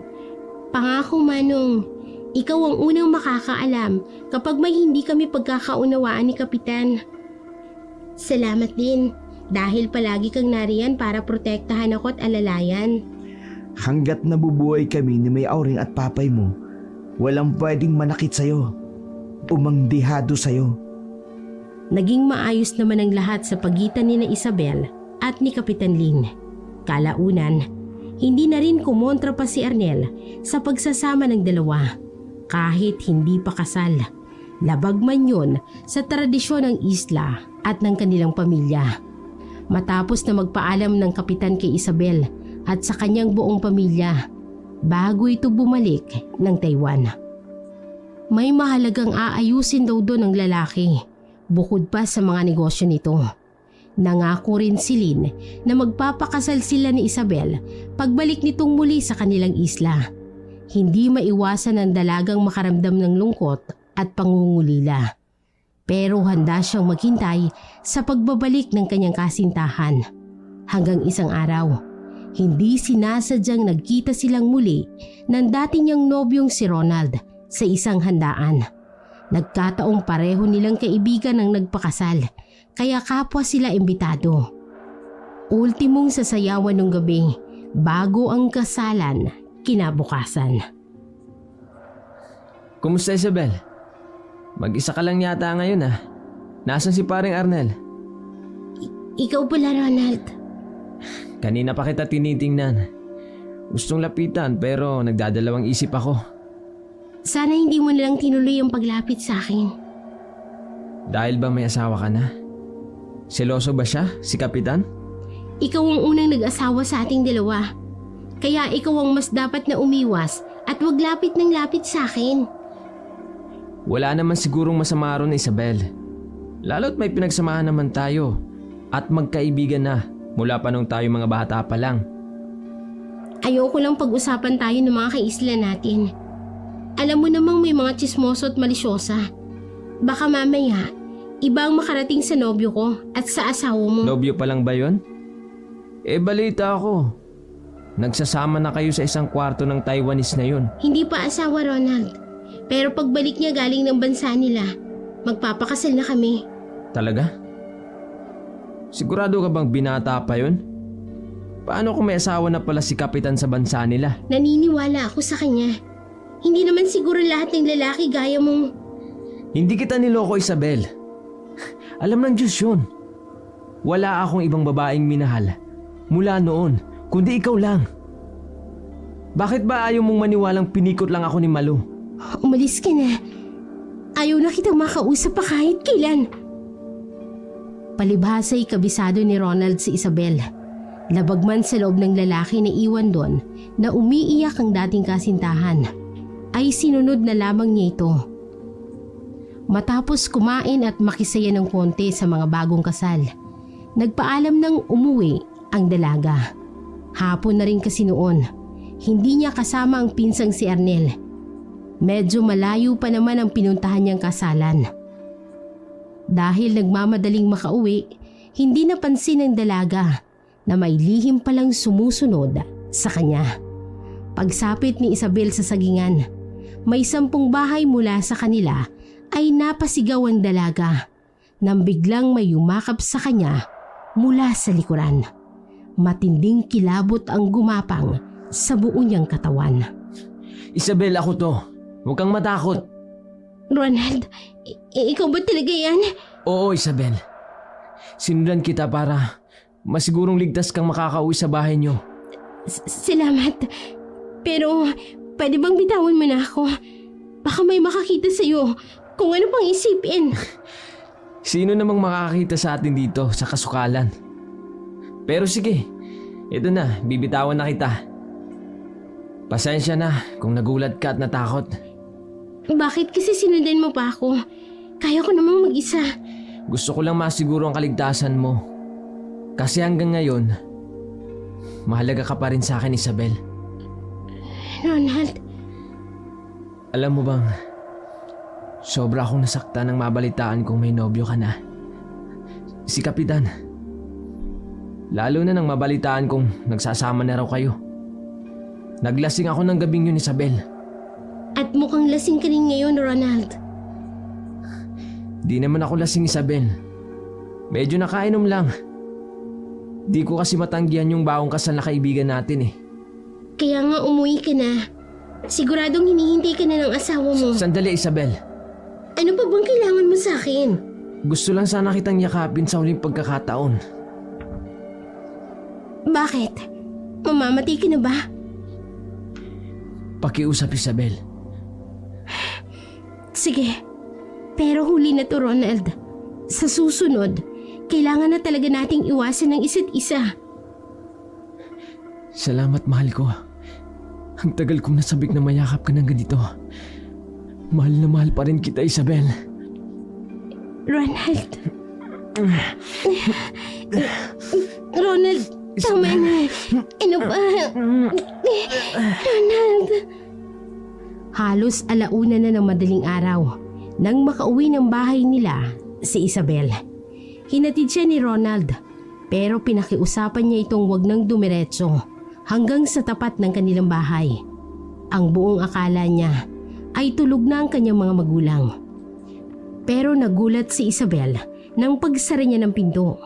Pangako Manong, ikaw ang unang makakaalam kapag may hindi kami pagkakaunawaan ni Kapitan. Salamat din dahil palagi kang nariyan para protektahan ako at alalayan. Hanggat nabubuhay kami ni May Auring at papay mo, walang pwedeng manakit sa'yo o mangdihado sa'yo. Naging maayos naman ang lahat sa pagitan ni na Isabel at ni Kapitan Lin. Kalaunan, hindi na rin kumontra pa si Arnel sa pagsasama ng dalawa kahit hindi pa kasal. Labag man yun sa tradisyon ng isla at ng kanilang pamilya. Matapos na magpaalam ng kapitan kay Isabel at sa kanyang buong pamilya bago ito bumalik ng Taiwan. May mahalagang aayusin daw doon ng lalaki bukod pa sa mga negosyo nito. Nangako rin si Lin na magpapakasal sila ni Isabel pagbalik nitong muli sa kanilang isla. Hindi maiwasan ng dalagang makaramdam ng lungkot at pangungulila. Pero handa siyang maghintay sa pagbabalik ng kanyang kasintahan. Hanggang isang araw, hindi sinasadyang nagkita silang muli ng dati niyang nobyong si Ronald sa isang handaan. Nagkataong pareho nilang kaibigan ang nagpakasal, kaya kapwa sila imbitado. Ultimong sasayawan ng gabi bago ang kasalan kinabukasan. Kumusta Isabel? Mag-isa ka lang yata ngayon ah. Nasaan si paring Arnel? Ikaw pala, Ronald. Kanina pa kita tinitingnan. Gustong lapitan pero nagdadalawang isip ako. Sana hindi mo nalang tinuloy ang paglapit sa akin. Dahil ba may asawa ka na? Seloso ba siya, si Kapitan? Ikaw ang unang nag-asawa sa ating dalawa. Kaya ikaw ang mas dapat na umiwas at wag lapit ng lapit sa akin. Wala naman sigurong masama ron, Isabel. Lalo't may pinagsamahan naman tayo at magkaibigan na mula pa nung tayo mga bata pa lang. Ayoko lang pag-usapan tayo ng mga kaisla natin. Alam mo namang may mga tsismoso at malisyosa. Baka mamaya, iba ang makarating sa nobyo ko at sa asawa mo. Nobyo pa lang ba yun? Balita ako. Nagsasama na kayo sa isang kwarto ng Taiwanese na yun. Hindi pa asawa, Ronald. Pero pagbalik niya galing ng bansa nila, magpapakasal na kami. Talaga? Sigurado ka bang binata pa yun? Paano kung may asawa na pala si Kapitan sa bansa nila? Naniniwala ako sa kanya. Hindi naman siguro lahat ng lalaki gaya mong... Hindi kita niloko, Isabel. Alam ng Diyos yun. Wala akong ibang babaeng minahal mula noon, kundi ikaw lang. Bakit ba ayaw mong maniwalang pinikot lang ako ni Malu? Umalis ka na. Ayaw na kitang makausap pa kahit kailan. Palibhasa'y kabisado ni Ronald si Isabel. Labag man sa loob ng lalaki na iwan doon na umiiyak ang dating kasintahan, ay sinunod na lamang niya ito. Matapos kumain at makisaya ng konti sa mga bagong kasal, nagpaalam ng umuwi ang dalaga. Hapon na rin kasi noon, hindi niya kasama ang pinsang si Arnel. Medyo malayo pa naman ang pinuntahan niyang kasalan. Dahil nagmamadaling makauwi, hindi napansin ng dalaga na may lihim palang sumusunod sa kanya. Pagsapit ni Isabel sa sagingan, may 10 bahay mula sa kanila ay napasigaw ang dalaga nang biglang may yumakap sa kanya mula sa likuran. Matinding kilabot ang gumapang sa buo niyang katawan. Isabel, ako to. Huwag kang matakot. Ronald, ikaw ba talaga yan? Oo, Isabel. Sinundan kita para masigurong ligtas kang makakauwi sa bahay niyo. Salamat. Pero pwede bang bitawan mo na ako? Baka may makakita sa'yo kung ano pang isipin. Sino namang makakakita sa atin dito sa kasukalan? Pero sige, ito na, bibitawan na kita. Pasensya na kung nagulat ka at natakot. Bakit kasi sinundan mo pa ako? Kaya ko namang mag-isa. Gusto ko lang masiguro ang kaligtasan mo. Kasi hanggang ngayon, mahalaga ka pa rin sa akin, Isabel. Ronald, mahal kita. Pero pwede bang bitawan mo na ako? Kaya ko namang mag-isa. Gusto ko lang masiguro ang kaligtasan mo. Kasi hanggang ngayon, mahalaga ka pa rin sa akin, Isabel. Mahalaga ka pa rin sa akin, Isabel. Ronald, Alam mo bang, sobra akong nasaktan nang mabalitaan kong may nobyo ka na. Si Kapitan. Lalo na nang mabalitaan kong nagsasama na raw kayo. Naglasing ako ng gabing yun, Isabel. At mukhang lasing ka rin ngayon, Ronald. Di naman ako lasing, Isabel. Medyo nakainom lang. Di ko kasi matanggihan yung bawang kasal na kaibigan natin eh. Kaya nga umuwi ka na. Siguradong hinihintay ka na ng asawa mo. Sandali, Isabel. Ano pa bang kailangan mo sa akin? Gusto lang sana kitang yakapin sa huling pagkakataon. Bakit? Mamamatay ka na ba? Pakiusap, Isabel. Sige. Pero huli na to, Ronald. Sa susunod, kailangan na talaga nating iwasan ng isa't isa. Salamat, mahal ko. Ang tagal kong nasabik na mayakap ka ng ganito. Mahal na mahal pa rin kita, Isabel. Ronald. Ronald, tama na. Ano ba? Ronald. Halos alauna na ng madaling araw nang makauwi ng bahay nila si Isabel. Hinatid siya ni Ronald pero pinakiusapan niya itong wag nang dumiretso hanggang sa tapat ng kanilang bahay. Ang buong akala niya ay tulog na ang kanyang mga magulang. Pero nagulat si Isabel nang pagsara niya ng pinto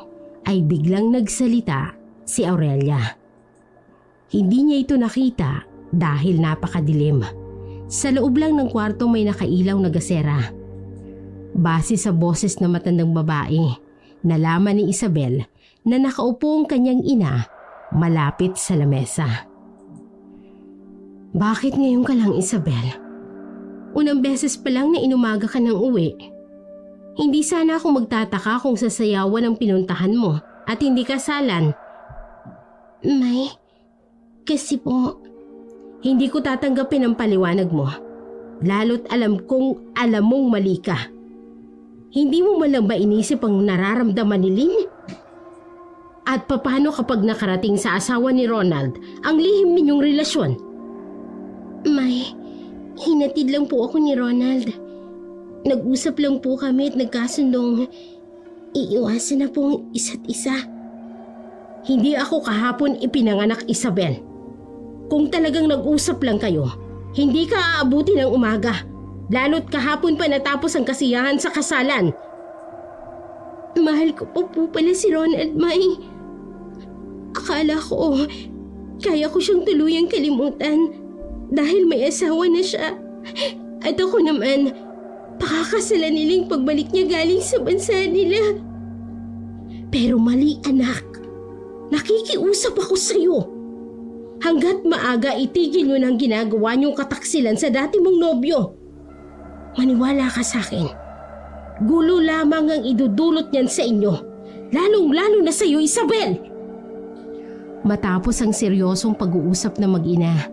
ay biglang nagsalita si Aurelia. Hindi niya ito nakita dahil napakadilim. Sa loob lang ng kwarto may nakailaw na gasera. Base sa boses ng matandang babae, nalaman ni Isabel na nakaupo ang kanyang ina malapit sa lamesa. Bakit ngayon ka lang, Isabel? Unang beses pa lang na inumaga ka ng uwi. Hindi sana ako magtataka kung sasayawan ang pinuntahan mo at hindi kasalan. May, kasi po, hindi ko tatanggapin ang paliwanag mo. Lalo't alam kong alam mong mali ka. Hindi mo man lang ba inisip ang nararamdaman ni Lynn? At paano kapag nakarating sa asawa ni Ronald ang lihim ninyong relasyon? May, hinatid lang po ako ni Ronald. Nag-usap lang po kami at nagkasundong iiwasan na po ang isa't isa. Hindi ako kahapon ipinanganak, Isabel. Kung talagang nag-usap lang kayo, hindi ka aabuti ng umaga. Lalo't kahapon pa natapos ang kasiyahan sa kasalan. Mahal ko po pala si Ronald, May. Akala ko, kaya ko siyang tuluyang kalimutan dahil may asawa na siya. At ako naman, pakakasalan nilang pagbalik niya galing sa bansa nila. Pero mali, anak. Nakikiusap ako sa iyo. Hanggat maaga itigil nyo ng ginagawa niyong kataksilan sa dati mong nobyo. Maniwala ka sa akin. Gulo lamang ang idudulot niyan sa inyo. Lalong-lalo na sa iyo, Isabel. Matapos ang seryosong pag-uusap ng mag-ina,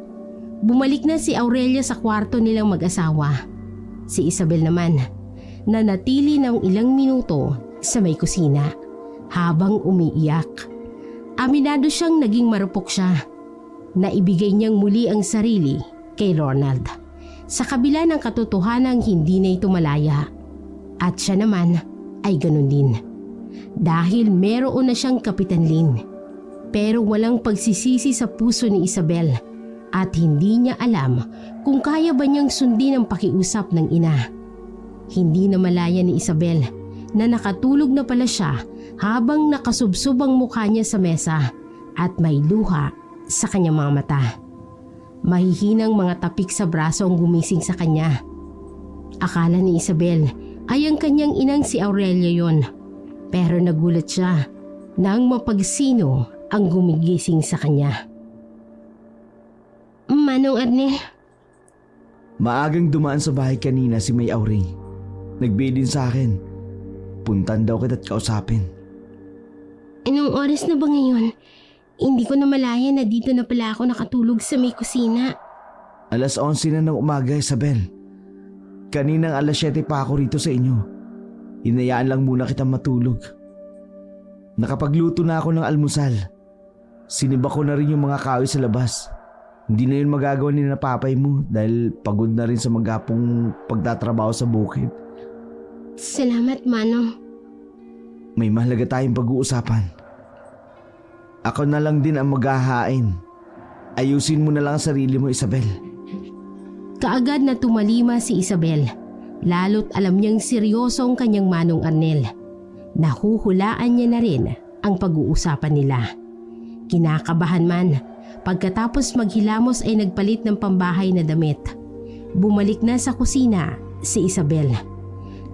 bumalik na si Aurelia sa kwarto nilang mag-asawa. Si Isabel naman, nanatili ng ilang minuto sa may kusina habang umiiyak. Aminado siyang naging marupok siya. Naibigay niyang muli ang sarili kay Ronald. Sa kabila ng katotohanang hindi na ito malaya. At siya naman ay ganun din. Dahil meron na siyang Kapitan Lynn. Pero walang pagsisisi sa puso ni Isabel. At hindi niya alam kung kaya ba niyang sundin ang pakiusap ng ina. Hindi na malaya ni Isabel na nakatulog na pala siya habang nakasubsob ang mukha niya sa mesa at may luha sa kanyang mga mata. Mahihinang mga tapik sa braso ang gumising sa kanya. Akala ni Isabel ay ang kanyang inang si Aurelia yon. Pero nagulat siya nang mapagsino ang gumigising sa kanya. Manong Arnel. Maagang dumaan sa bahay kanina si May Auring. Nagbilin sa akin. Puntan daw kita't kausapin. Anong oras na ba ngayon? Hindi ko na malaya na dito na pala ako nakatulog sa may kusina. 11:00 na ng umaga, Isabel. Kaninang 7:00 pa ako rito sa inyo. Hinayaan lang muna kitang matulog. Nakapagluto na ako ng almusal. Siniba ko na rin yung mga kahoy sa labas. Hindi na yun magagawa ni na papay mo dahil pagod na rin sa maghapong pagtatrabaho sa bukid. Salamat, Manong. May mahalaga tayong pag-uusapan. Ako na lang din ang maghahain. Ayusin mo na lang ang sarili mo, Isabel. Kaagad na tumalima si Isabel. Lalo't alam niyang seryoso ang kanyang manong Arnel. Nahuhulaan niya na rin ang pag-uusapan nila. Kinakabahan man, pagkatapos maghilamos ay nagpalit ng pambahay na damit. Bumalik na sa kusina si Isabel.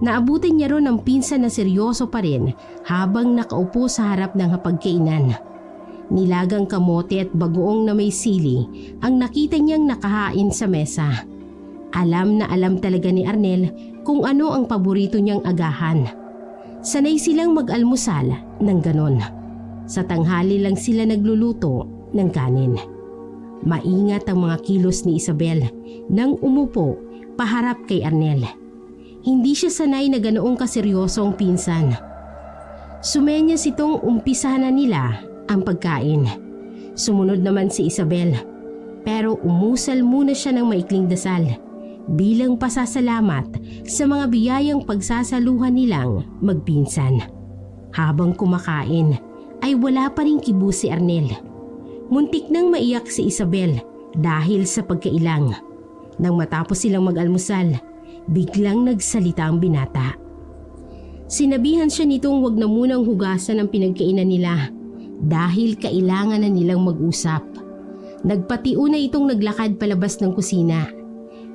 Naabutin niya ron ang pinsan na seryoso pa rin habang nakaupo sa harap ng hapagkainan. Nilagang kamote at bagoong na may sili ang nakita niyang nakahain sa mesa. Alam na alam talaga ni Arnel kung ano ang paborito niyang agahan. Sanay silang mag-almusal ng ganon. Sa tanghali lang sila nagluluto ng kanin. Maingat ang mga kilos ni Isabel nang umupo paharap kay Arnel. Hindi siya sanay na ganoong kaseryosong pinsan. Sumenyas itong umpisa na nila ang pagkain. Sumunod naman si Isabel, pero umusal muna siya ng maikling dasal bilang pasasalamat sa mga biyayang pagsasaluhan nilang magpinsan. Habang kumakain ay wala pa rin kibo si Arnel. Muntik nang maiyak si Isabel dahil sa pagkailang. Nang matapos silang mag-almusal, biglang nagsalita ang binata. Sinabihan siya nitong wag na munang hugasan ang pinagkainan nila dahil kailangan na nilang mag-usap. Nagpatiuna itong naglakad palabas ng kusina.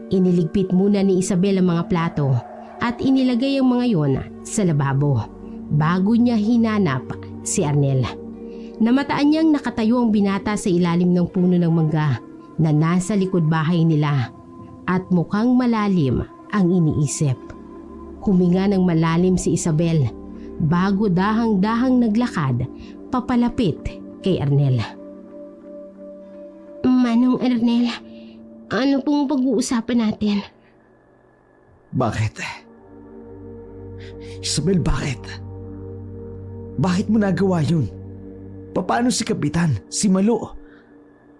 Iniligpit muna ni Isabel ang mga plato at inilagay ang mga yon sa lababo bago niya hinanap si Arnel. Namataan niyang nakatayo ang binata sa ilalim ng puno ng mangga na nasa likod bahay nila at mukhang malalim ang iniisip. Huminga ng malalim si Isabel bago dahang-dahang naglakad papalapit kay Arnel. Manong Arnel, ano pong pag-uusapan natin? Bakit? Isabel, bakit? Bakit mo nagawa yun? Paano si Kapitan, si Malo?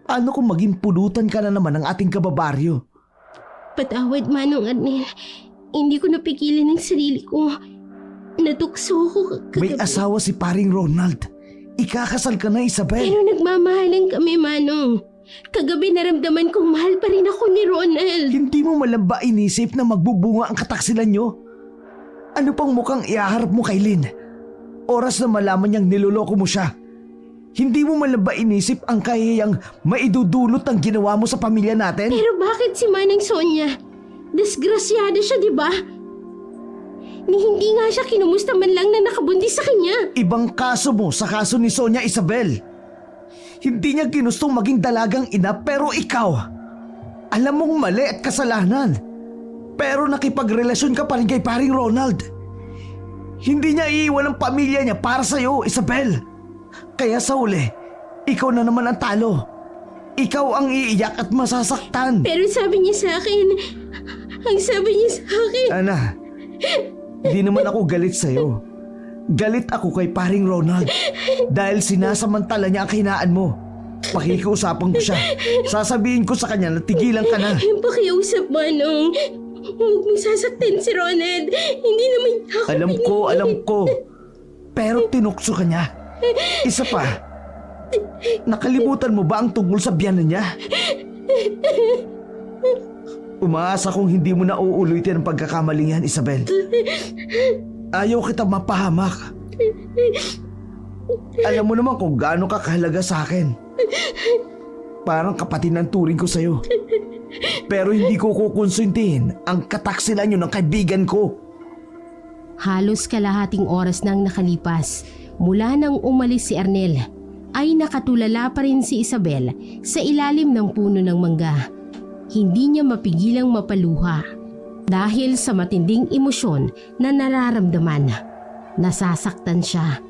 Paano kung maging pulutan ka na naman ng ating kababaryo? Patawad, Manong Arnel. Hindi ko napigilan ang sarili ko. Natukso ko kagabi. May asawa si paring Ronald. Ikakasal ka na, Isabel. Pero nagmamahalan kami, Manong. Kagabi naramdaman kong mahal pa rin ako ni Ronald. Hindi mo malamba inisip na magbubunga ang kataksilan nyo? Ano pang mukhang iaharap mo kay Lynn? Oras na malaman niyang niloloko mo siya. Hindi mo malamba inisip ang kahiyang maidudulot ang ginawa mo sa pamilya natin? Pero bakit si Manang Sonia? Disgrasyada siya, di ba? Hindi nga siya kinumusta man lang na nakabuntis sa kanya. Ibang kaso mo sa kaso ni Sonia, Isabel. Hindi niya ginustong maging dalagang ina pero ikaw, alam mong mali at kasalanan. Pero nakipagrelasyon ka pa rin kay paring Ronald. Hindi niya iiwan ang pamilya niya para sa'yo, Isabel. Kaya sa huli, ikaw na naman ang talo. Ikaw ang iiyak at masasaktan. Pero sabi niya sa akin, ang sabi niya sa akin... Ana, di naman ako galit sa'yo. Galit ako kay paring Ronald dahil sinasamantala niya ang kahinaan mo. Pakikiusapan ko siya. Sasabihin ko sa kanya na tigilan ka na. Pakiusap, Manong. Huwag mong sasaktan si Ronald. Hindi naman ako... Alam ko. Pero tinukso ka niya. Isa pa, nakalimutan mo ba ang tungkol sa biyanan niya? Umaasa kong hindi mo na uulitin ang pagkakamaling yan, Isabel. Ayaw kita mapahamak. Alam mo naman kung gaano ka kahalaga sa akin. Parang kapatid ng turing ko sa'yo. Pero hindi ko kukonsintihin ang kataksilan nyo ng kaibigan ko. Halos kalahating oras nang nakalipas mula nang umalis si Arnel ay nakatulala pa rin si Isabel sa ilalim ng puno ng mangga. Hindi niya mapigilang mapaluha dahil sa matinding emosyon na nararamdaman. Nasasaktan siya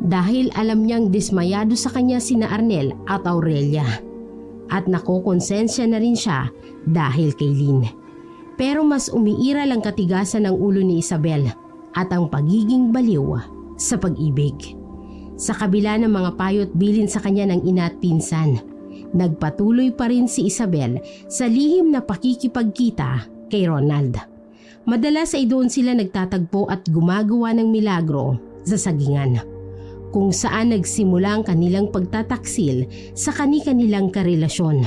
dahil alam niyang dismayado sa kanya sina Arnel at Aurelia at nakokonsensya na rin siya dahil kay Lynn. Pero mas umiiral ang katigasan ng ulo ni Isabel at ang pagiging baliw sa pag-ibig. Sa kabila ng mga payo't bilin sa kanya ng ina at pinsan, Nagpatuloy pa rin si Isabel sa lihim na pakikipagkita kay Ronald. Madalas ay doon sila nagtatagpo at gumagawa ng milagro sa sagingan, kung saan nagsimula ang kanilang pagtataksil sa kani-kanilang karelasyon.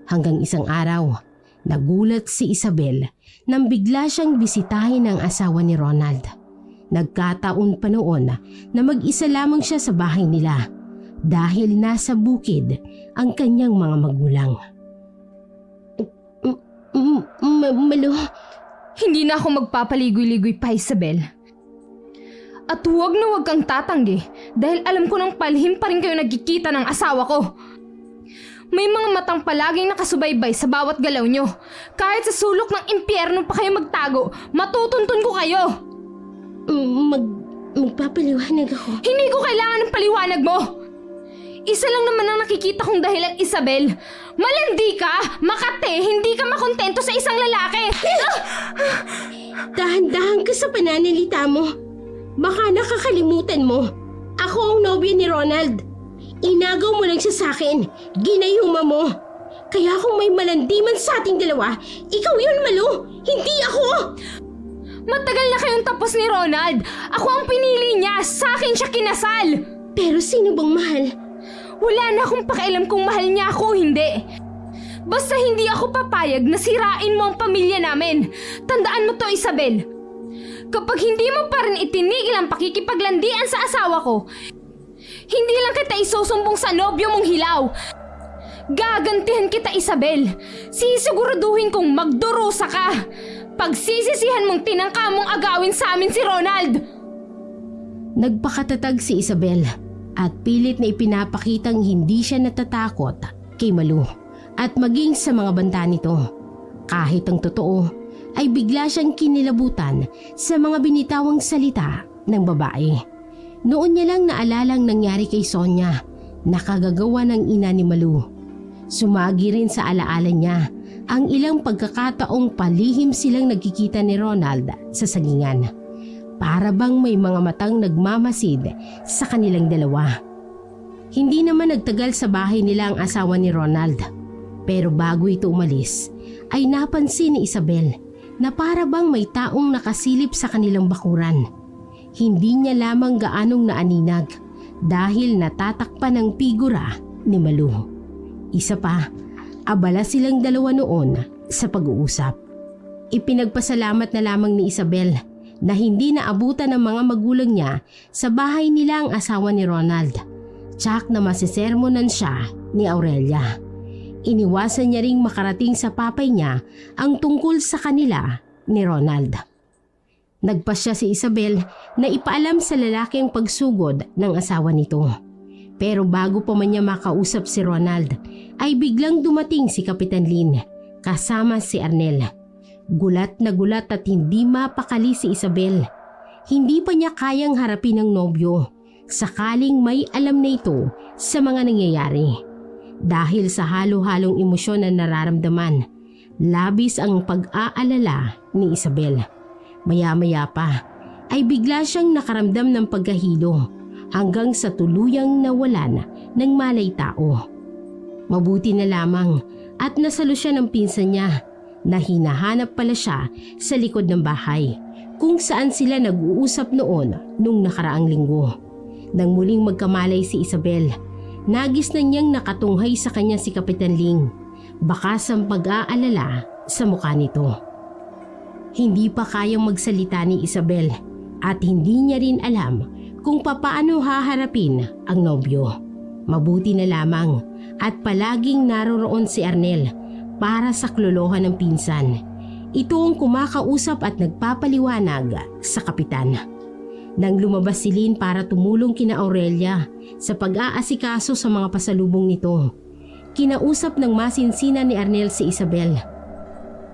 Hanggang isang araw, nagulat si Isabel nang bigla siyang bisitahin ng asawa ni Ronald. Nagkataon pa noon na mag-isa lamang siya sa bahay nila dahil nasa bukid ang kanyang mga magulang. Malu, hindi na ako magpapaligoy-ligoy pa, Isabel. At huwag na huwag kang tatanggi dahil alam ko ng palihim pa rin kayo nagkikita ng asawa ko. May mga matang palaging nakasubaybay sa bawat galaw nyo. Kahit sa sulok ng impyerno pa kayo magtago, matutuntun ko kayo. Magpapaliwanag ako. Hindi ko kailangan ng paliwanag mo. Isa lang naman ang nakikita kong dahilan, Isabel. Malandi ka, makate, hindi ka makontento sa isang lalaki. Dahan-dahan ka sa pananalita mo. Baka nakakalimutan mo. Ako ang nobya ni Ronald. Inagaw mo lang siya sa akin. Ginayuma mo. Kaya kung may malandi man sa ating dalawa, ikaw yun, Malu. Hindi ako. Matagal na kayong tapos ni Ronald. Ako ang pinili niya. Sa akin siya kinasal. Pero sino bang mahal? Wala na akong pakialam kung mahal niya ako o hindi. Basta hindi ako papayag na sirain mo ang pamilya namin. Tandaan mo to, Isabel. Kapag hindi mo pa rin itinigil ang pakikipaglandian sa asawa ko, hindi lang kita isusumbong sa nobyo mong hilaw. Gagantihan kita, Isabel. Sisiguraduhin kong magdurusa ka. Pagsisisihan mong tinangka mong agawin sa amin si Ronald. Nagpakatatag si Isabel at pilit na ipinapakitang hindi siya natatakot kay Malu at maging sa mga banta nito. Kahit ang totoo ay bigla siyang kinilabutan sa mga binitawang salita ng babae. Noon niya lang naalalang nangyari kay Sonia na kagagawa ng ina ni Malu. Sumagi rin sa alaala niya ang ilang pagkakataong palihim silang nagkikita ni Ronald sa sagingan. Para bang may mga matang nagmamasid sa kanilang dalawa. Hindi naman nagtagal sa bahay nila ang asawa ni Ronald. Pero bago ito umalis, ay napansin ni Isabel na para bang may taong nakasilip sa kanilang bakuran. Hindi niya lamang gaanong naaninag dahil natatakpan ng figura ni Malu. Isa pa, abala silang dalawa noon sa pag-uusap. Ipinagpasalamat na lamang ni Isabel na hindi naabutan ng mga magulang niya sa bahay nila ang asawa ni Ronald. Tsak na masisermonan siya ni Aurelia. Iniwasan niya ring makarating sa papay niya ang tungkol sa kanila ni Ronald. Nagpasya si Isabel na ipaalam sa lalaki ang pagsugod ng asawa nito. Pero bago pa man niya makausap si Ronald, ay biglang dumating si Kapitan Lin kasama si Arnel. Gulat na gulat at hindi mapakali si Isabel. Hindi pa niya kayang harapin ang nobyo sakaling may alam na ito sa mga nangyayari. Dahil sa halo-halong emosyon na nararamdaman, labis ang pag-aalala ni Isabel. Maya-maya pa ay bigla siyang nakaramdam ng pagkahilo hanggang sa tuluyang nawalan ng malay tao. Mabuti na lamang at nasalo siya ng pinsan niya na hinahanap pala siya sa likod ng bahay kung saan sila nag-uusap noon nung nakaraang linggo. Nang muling magkamalay si Isabel, nagis na niyang nakatunghay sa kanya si Kapitan Ling, bakas ang pag-aalala sa mukha nito. Hindi pa kayang magsalita ni Isabel at hindi niya rin alam kung papaano haharapin ang nobyo. Mabuti na lamang at palaging naroroon si Arnel para sa klolohan ng pinsan. Ito ang kumakausap at nagpapaliwanag sa kapitan. Nang lumabas si Lin para tumulong kina Aurelia sa pag-aasikaso sa mga pasalubong nito, kinausap ng masinsinan ni Arnel si Isabel.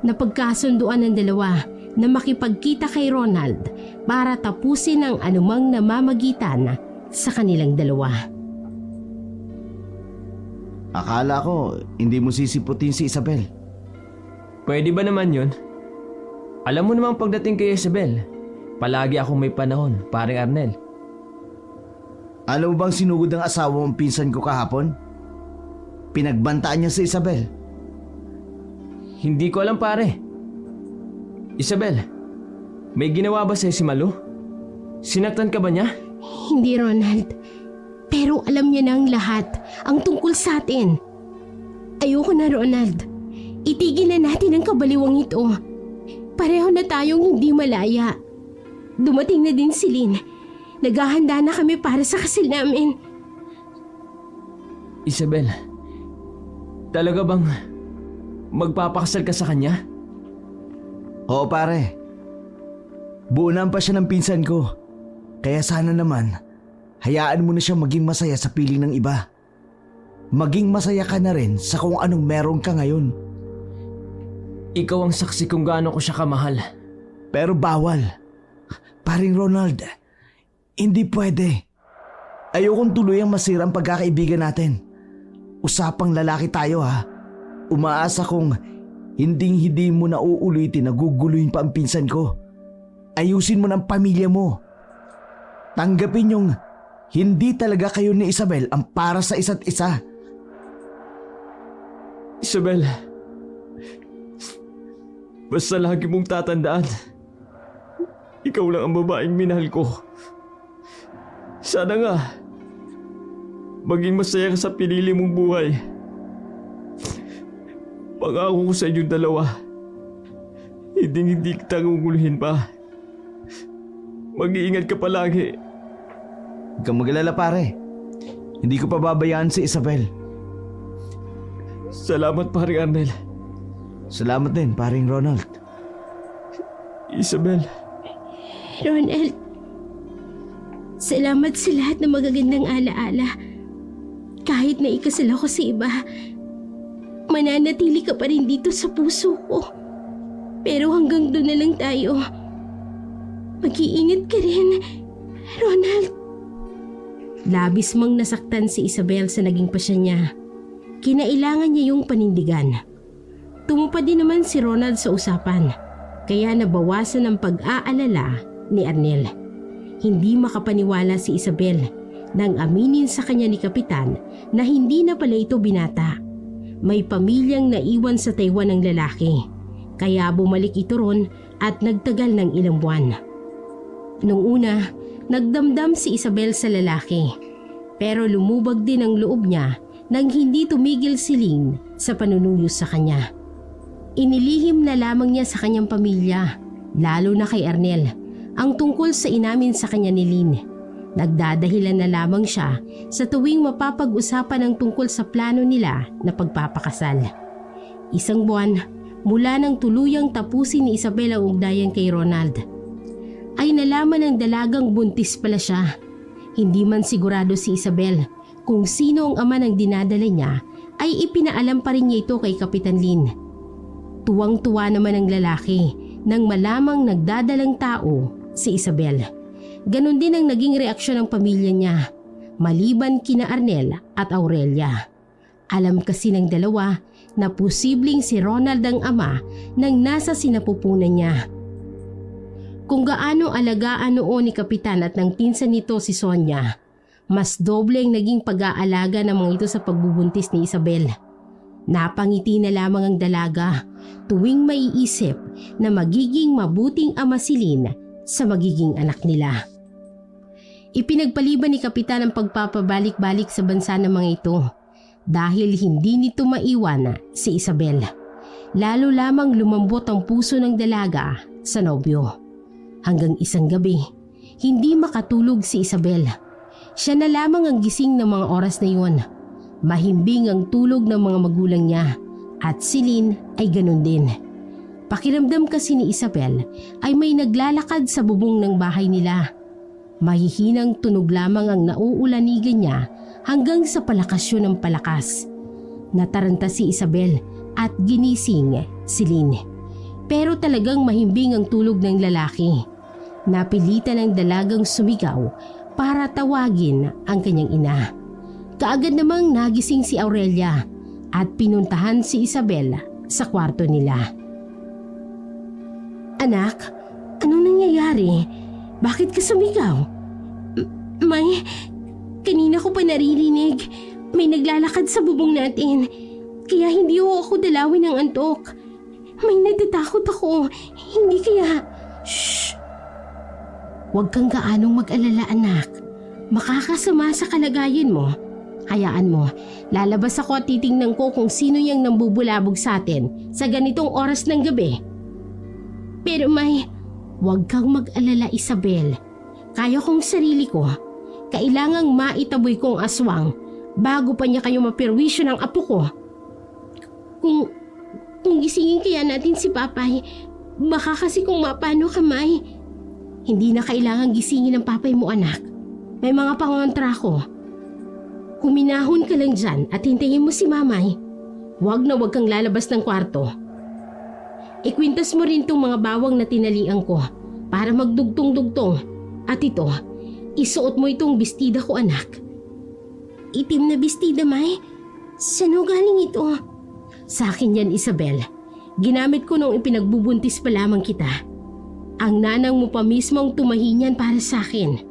Napagkasunduan ng dalawa na makipagkita kay Ronald para tapusin ang anumang namamagitan sa kanilang dalawa. Akala ko, hindi mo sisiputin si Isabel. Pwede ba naman yun? Alam mo namang pagdating kay Isabel, palagi akong may panahon, paring Arnel. Alam mo bang sinugod ng asawa mong pinsan ko kahapon? pinagbantaan niya si Isabel. Hindi ko alam pare. Isabel, may ginawa ba sa'yo si Malu? Sinaktan ka ba niya? Hindi, Ronald. Pero alam niya na ang lahat, ang tungkol sa atin. Ayoko na, Ronald. Itigil na natin ang kabaliwang ito. Pareho na tayong hindi malaya. Dumating na din si Lynn. Naghahanda na kami para sa kasal namin. Isabel, talaga bang magpapakasal ka sa kanya? Oo pare. Buunan pa siya ng pinsan ko. Kaya sana naman, hayaan mo na siya maging masaya sa piling ng iba. Maging masaya ka na rin sa kung anong meron ka ngayon. Ikaw ang saksi kung gaano ko siya kamahal. Pero bawal. Paring Ronald, hindi pwede. Ayokong tuluyang masira ang pagkakaibigan natin. Usapang lalaki tayo ha. Umaasa kong hindi mo na uulitin na guguluhin pa ang pinsan ko. Ayusin mo ng pamilya mo. Tanggapin yung hindi talaga kayo ni Isabel ang para sa isa't isa. Isabel, basta lagi mong tatandaan, ikaw lang ang babaeng minahal ko. Sana nga, maging masaya ka sa pinili mong buhay. Pangako ko sa inyong dalawa, hindi kita guguluhin pa. Mag-iingat ka palagi. Huwag kang mag-alala pare. Hindi ko pababayaan si Isabel. Salamat paring Arnel. Salamat din paring Ronald. Isabel. Ronald, salamat sa lahat ng magagandang alaala. Kahit na ikasal ako sa iba, mananatili ka pa rin dito sa puso ko. Pero hanggang doon na lang tayo. Mag-iingat ka rin, Ronald. Labis mang nasaktan si Isabel sa naging pasya niya. Kinailangan niya yung panindigan. Tumupad din naman si Ronald sa usapan, kaya nabawasan ang pag-aalala ni Arnel. Hindi makapaniwala si Isabel nang aminin sa kanya ni Kapitan na hindi na pala ito binata. May pamilyang naiwan sa Taiwan ng lalaki, kaya bumalik ito ron at nagtagal ng ilang buwan. Nung una, nagdamdam si Isabel sa lalaki, pero lumubag din ang loob niya nang hindi tumigil si Lynn sa panunuyo sa kanya. Inilihim na lamang niya sa kanyang pamilya, lalo na kay Arnel, ang tungkol sa inamin sa kanya ni Lynn. Nagdadahilan na lamang siya sa tuwing mapapag-usapan ang tungkol sa plano nila na pagpapakasal. Isang buwan mula nang tuluyang tapusin ni Isabel ang ugnayan kay Ronald, ay nalaman ng dalagang buntis pala siya. Hindi man sigurado si Isabel kung sino ang ama ng dinadala niya, ay ipinaalam pa rin niya ito kay Kapitan Lynn. Tuwang-tuwa naman ang lalaki nang malamang nagdadalang tao si Isabel. Ganon din ang naging reaksyon ng pamilya niya, maliban kina Arnel at Aurelia. Alam kasi ng dalawa na posibleng si Ronald ang ama ng nasa sinapupunan niya. Kung gaano alagaan noon ni Kapitan at ng pinsan nito si Sonia, mas doble ang naging pag-aalaga ng mga ito sa pagbubuntis ni Isabel. Napangiti na lamang ang dalaga tuwing maiisip na magiging mabuting ama si Lynn sa magiging anak nila. Ipinagpaliban ni Kapitan ang pagpapabalik-balik sa bansa ng mga ito dahil hindi nito maiwan si Isabel. Lalo lamang lumambot ang puso ng dalaga sa nobyo. Hanggang isang gabi, hindi makatulog si Isabel. Siya na lamang ang gising ng mga oras na iyon. Mahimbing ang tulog ng mga magulang niya at si Lynn ay ganun din. Pakiramdam kasi ni Isabel ay may naglalakad sa bubong ng bahay nila. Mahihinang tunog lamang ang nauulanigan niya hanggang sa palakasyon ng palakas. Nataranta si Isabel at ginising si Lynn. Pero talagang mahimbing ang tulog ng lalaki. Napilitan ng dalagang sumigaw para tawagin ang kanyang ina. Kaagad namang nagising si Aurelia at pinuntahan si Isabel sa kwarto nila. Anak, anong nangyayari? Bakit ka sumigaw? Kanina ko pa naririnig. May naglalakad sa bubong natin. Kaya hindi ako dalawin ng antok. May natatakot ako. Hindi kaya... Shh! Huwag kang gaanong mag-alala, anak. Makakasama sa kalagayan mo. Hayaan mo, lalabas ako at titingnan ko kung sino yung nambubulabog sa atin sa ganitong oras ng gabi. Pero huwag kang mag-alala, Isabel. Kaya kong sarili ko. Kailangang maitaboy kong aswang bago pa niya kayo mapirwisyo ng apo ko. Kung gisingin kaya natin si Papay, baka kasi kung mapano kamay. Hindi na kailangan gisingin ng papay mo, anak. May mga pangontra ko. Huminahon ka lang dyan at hintayin mo si Mamay. Huwag na huwag kang lalabas ng kwarto. Ikwintas mo rin tong mga bawang na tinalian ko para magdugtong-dugtong. At ito, isuot mo itong bestida ko, anak. Itim na bestida, May? Saan ho galing ito? Sa akin yan, Isabel. Ginamit ko nung ipinagbubuntis pa lamang kita. Ang nanang mo pa mismo ang tumahi niyan para sa akin.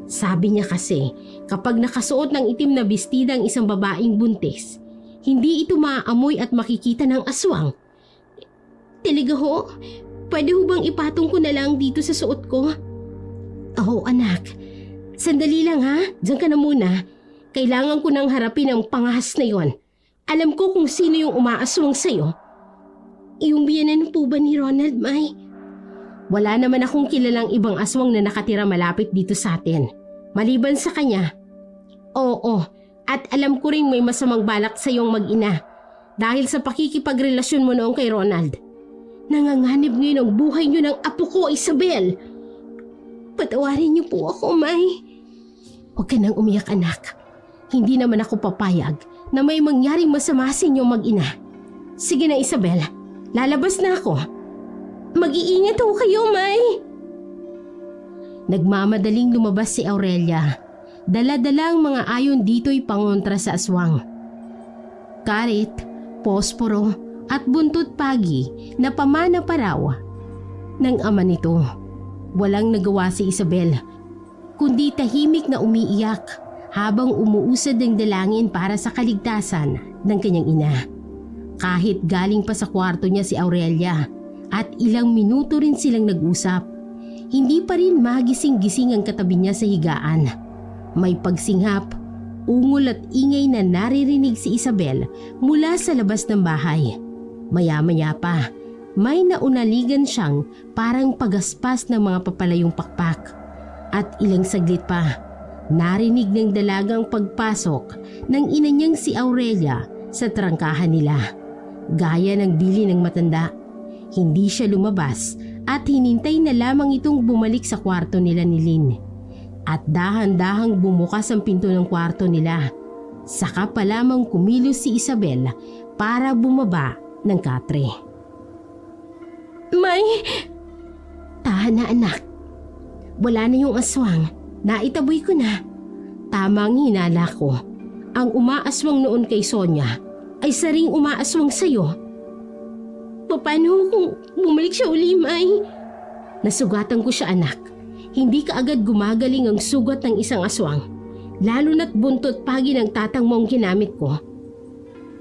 Sabi niya kasi, kapag nakasuot ng itim na bestida ang isang babaeng buntis, hindi ito maaamoy at makikita ng aswang. Talaga ho? Pwede ho bang ipatong ko na lang dito sa suot ko? Oo, anak. Sandali lang ha, diyan ka na muna. Kailangan ko nang harapin ang pangahas na yon. Alam ko kung sino yung umaaswang sa'yo. Yung biyanan po ba ni Ronald, May? Wala naman akong kilalang ibang aswang na nakatira malapit dito sa atin. Maliban sa kanya. Oo, at alam ko rin may masamang balak sa iyong mag-ina dahil sa pakikipagrelasyon mo noong kay Ronald. Nanganganib ngayon ang buhay niyo ng apo ko, Isabel. Patawarin niyo po ako, May. Huwag ka nang umiyak, anak. Hindi naman ako papayag na may mangyaring masama sa inyong mag-ina. Sige na, Isabel. Lalabas na ako. Mag-iingat ho kayo, May. Nagmamadaling lumabas si Aurelia. Dala-dala ang mga ayon dito'y pangontra sa aswang. Karit, posporo at buntot pagi na pamana pa raw ng ama nito. Walang nagawa si Isabel, kundi tahimik na umiiyak habang umuusad ang dalangin para sa kaligtasan ng kanyang ina. Kahit galing pa sa kwarto niya si Aurelia at ilang minuto rin silang nag-usap, hindi pa rin magising-gising ang katabi niya sa higaan. May pagsinghap, ungol at ingay na naririnig si Isabel mula sa labas ng bahay. Maya-maya pa, may naunaligan siyang parang pagaspas ng mga papalayong pakpak. At ilang saglit pa, narinig ng dalagang pagpasok ng ina niyang si Aurelia sa trangkahan nila. Gaya ng bili ng matanda, hindi siya lumabas at hinintay na lamang itong bumalik sa kwarto nila ni Lynn. At dahan-dahang bumukas ang pinto ng kwarto nila. Saka pa lamang kumilos si Isabel para bumaba ng katre. May! Tahan na, anak. Wala na yung aswang. Naitaboy ko na. Tama ang hinala ko. Ang umaaswang noon kay Sonia ay saring umaaswang sa'yo. Paano kung bumalik siya uli, May? Nasugatan ko siya, anak. Hindi ka agad gumagaling ang sugat ng isang aswang. Lalo na't buntot pagi ng tatang mo ang ginamit ko.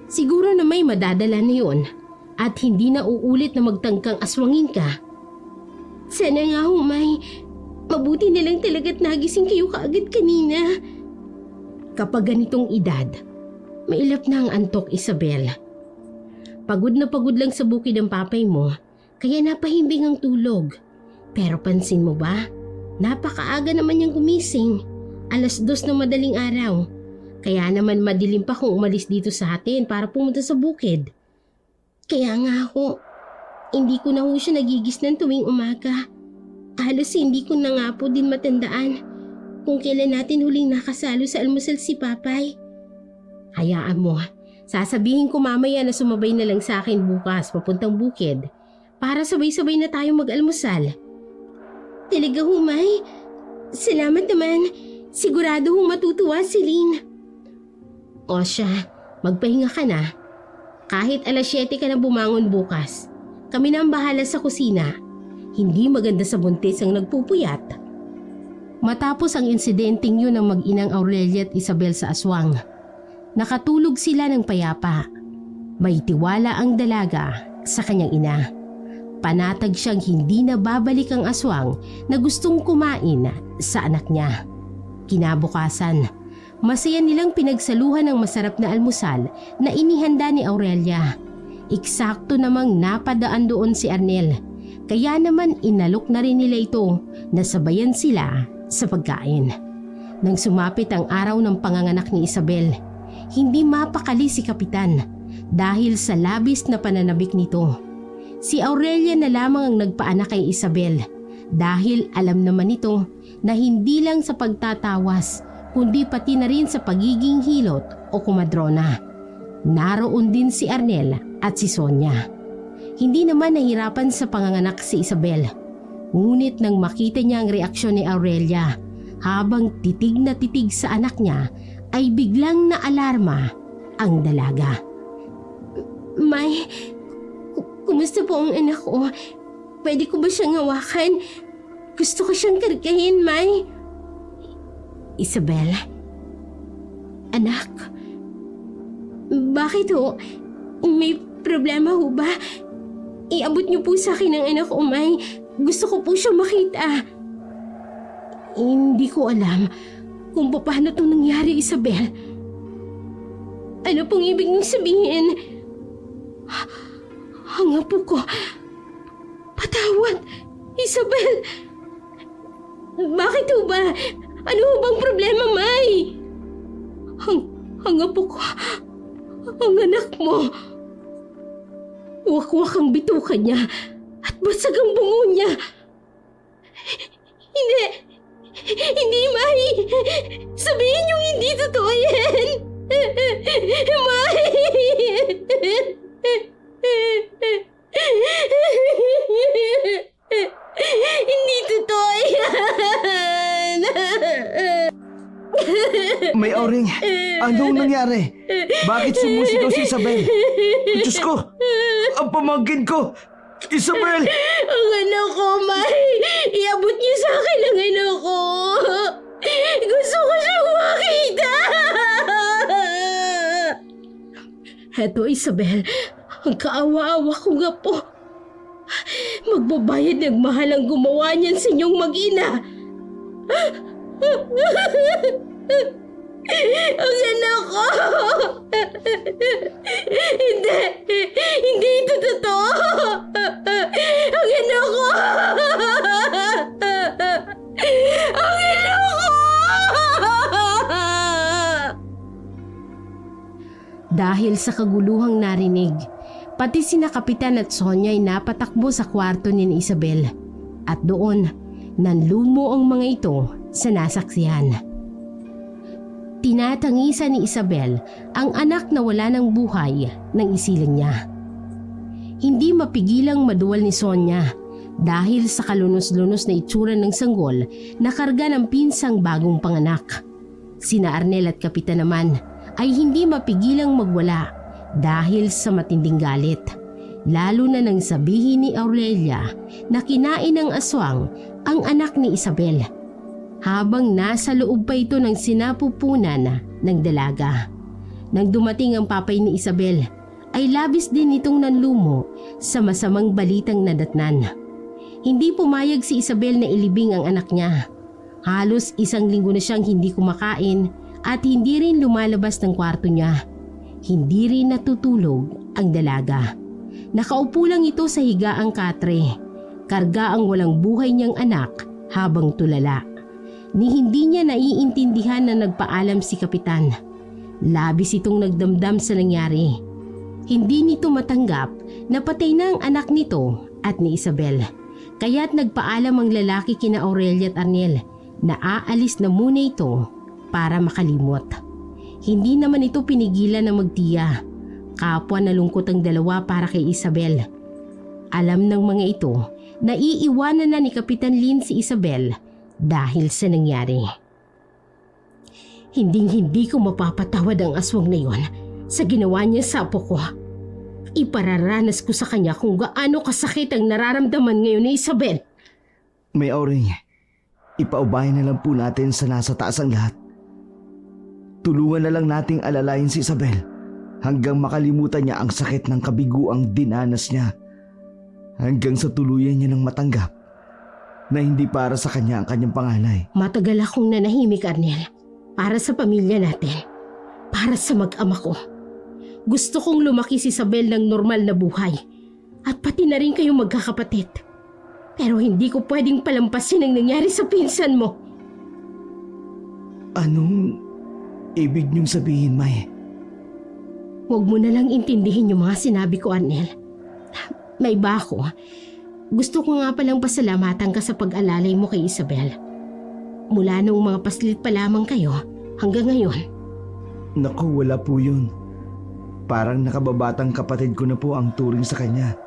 Siguro na may madadala na yun at hindi na uulit na magtangkang aswangin ka. Sana nga ho, May. Mabuti na lang talaga't nagising kayo kaagad kanina. Kapag ganitong edad, mailap na ang antok, Isabel. Pagod na pagod lang sa bukid ang papay mo, kaya napahimbing ang tulog. Pero pansin mo ba? Napakaaga naman niyang gumising. 2:00 ng madaling araw. Kaya naman madilim pa kung umalis dito sa atin para pumunta sa bukid. Kaya nga ho, hindi ko na ho siya nagigisnan tuwing umaga. Halos hindi ko na nga po din matandaan kung kailan natin huling nakasalo sa almusal si Papay. Hayaan mo, sasabihin ko mamaya na sumabay na lang sa akin bukas papuntang bukid para sabay-sabay na tayo mag-almusal. Talaga ho, May? Salamat naman. Sigurado hong matutuwa si Lynn. O siya, magpahinga ka na. Kahit 7:00 ka na bumangon bukas, kami na ang bahala sa kusina. Hindi maganda sa buntis ang nagpupuyat. Matapos ang insidenteng yun ng mag-inang Aurelia at Isabel sa aswang, Nakatulog sila ng payapa. May tiwala ang dalaga sa kanyang ina. Panatag siyang hindi na babalik ang aswang na gustong kumain sa anak niya. Kinabukasan, masaya nilang pinagsaluhan ng masarap na almusal na inihanda ni Aurelia. Eksakto namang napadaan doon si Arnel. Kaya naman inalok na rin nila ito na sabayan sila sa pagkain. Nang sumapit ang araw ng panganganak ni Isabel, hindi mapakali si Kapitan dahil sa labis na pananabik nito. Si Aurelia na lamang ang nagpaanak kay Isabel dahil alam naman nito na hindi lang sa pagtatawas kundi pati na rin sa pagiging hilot o kumadrona. Naroon din si Arnel at si Sonia. Hindi naman nahirapan sa panganganak si Isabel. Ngunit nang makita niya ang reaksyon ni Aurelia habang titig na titig sa anak niya ay biglang naalarma ang dalaga. May, kumusta po ang anak ko? Pwede ko ba siyang hawakan? Gusto ko siyang kargahin, May. Isabel? Anak? Bakit ho? May problema ho ba? Iabot niyo po sa akin ang anak ko, May. Gusto ko po siyang makita. Hindi ko alam kung paano itong nangyari, Isabel. Ano pong ibig niyong sabihin? Ang apo ko. Patawad, Isabel. Bakit ho ba? Ano ho bang problema, May? Ang apo ko. Ang anak mo. Wakwak ang bituka niya at basag ang bungo niya. Hindi, May. Sabihin niyong hindi totoo yan. May. Hindi totoo yan. May Auring, anong nangyari? Bakit sumusigaw si Isabel? Diyos ko, ang pamangkin ko! Isabel! Ang anak ko, May. Iabot niyo sa akin ang anak ko. Gusto ko siyang makita. Heto, Isabel. Ang kaawa-awa ko nga po. Magbabayad ng mahal ang gumawa niyan sa inyong mag-ina. Ang anak ko! Hindi ito totoo! Ang anak ko! Ang anak ko! Dahil sa kaguluhang narinig, pati sina Kapitan at Sonia ay napatakbo sa kwarto ni Isabel. At doon, nanlumo ang mga ito sa nasaksihan. Tinatangisa ni Isabel ang anak na wala ng buhay ng isiling niya. Hindi mapigilang maduwal ni Sonia dahil sa kalunos-lunos na itsura ng sanggol na karga ng pinsang bagong panganak. Sina Arnel at Kapitan naman ay hindi mapigilang magwala dahil sa matinding galit. Lalo na nang sabihin ni Aurelia na kinain ng aswang ang anak ni Isabel. Habang nasa loob pa ito ng sinapupunan ng dalaga. Nang dumating ang papay ni Isabel, ay labis din itong nanlumo sa masamang balitang nadatnan. Hindi pumayag si Isabel na ilibing ang anak niya. Halos 1 linggo na siyang hindi kumakain at hindi rin lumalabas ng kwarto niya. Hindi rin natutulog ang dalaga. Nakaupo lang ito sa higaang katre. Karga ang walang buhay niyang anak habang tulala. Ni hindi niya naiintindihan na nagpaalam si Kapitan. Labis itong nagdamdam sa nangyari. Hindi nito matanggap na patay na ang anak nito at ni Isabel. Kaya't nagpaalam ang lalaki kina Aurelia at Arnel na aalis na muna ito para makalimot. Hindi naman ito pinigilan na magtiya. Kapwa nalungkot ang dalawa para kay Isabel. Alam ng mga ito na iiwanan na ni Kapitan Lin si Isabel dahil sa nangyari. Hinding-hindi ko mapapatawad ang aswang na yon sa ginawa niya sa apo ko. Ipararanas ko sa kanya kung gaano kasakit ang nararamdaman ngayon ni Isabel. May Auring, ipaubayan na lang po natin sa nasa taas ang lahat. tulungan na lang nating alalayan si Isabel hanggang makalimutan niya ang sakit ng kabiguang dinanas niya. Hanggang sa tuluyan niya ng matanggap na hindi para sa kanya ang kanyang panganay. Matagal akong nanahimik, Arnel. Para sa pamilya natin. Para sa mag-ama ko. Gusto kong lumaki si Isabel ng normal na buhay. At pati na rin kayong magkakapatid. Pero hindi ko pwedeng palampasin ang nangyari sa pinsan mo. Anong ibig niyong sabihin, May? Huwag mo na lang intindihin yung mga sinabi ko, Arnel. May iba ako. Gusto ko nga palang pasalamatan ka sa pag-alalay mo kay Isabel. Mula nung mga paslit pa lamang kayo hanggang ngayon. Naku, wala po yun. Parang nakababatang kapatid ko na po ang turing sa kanya.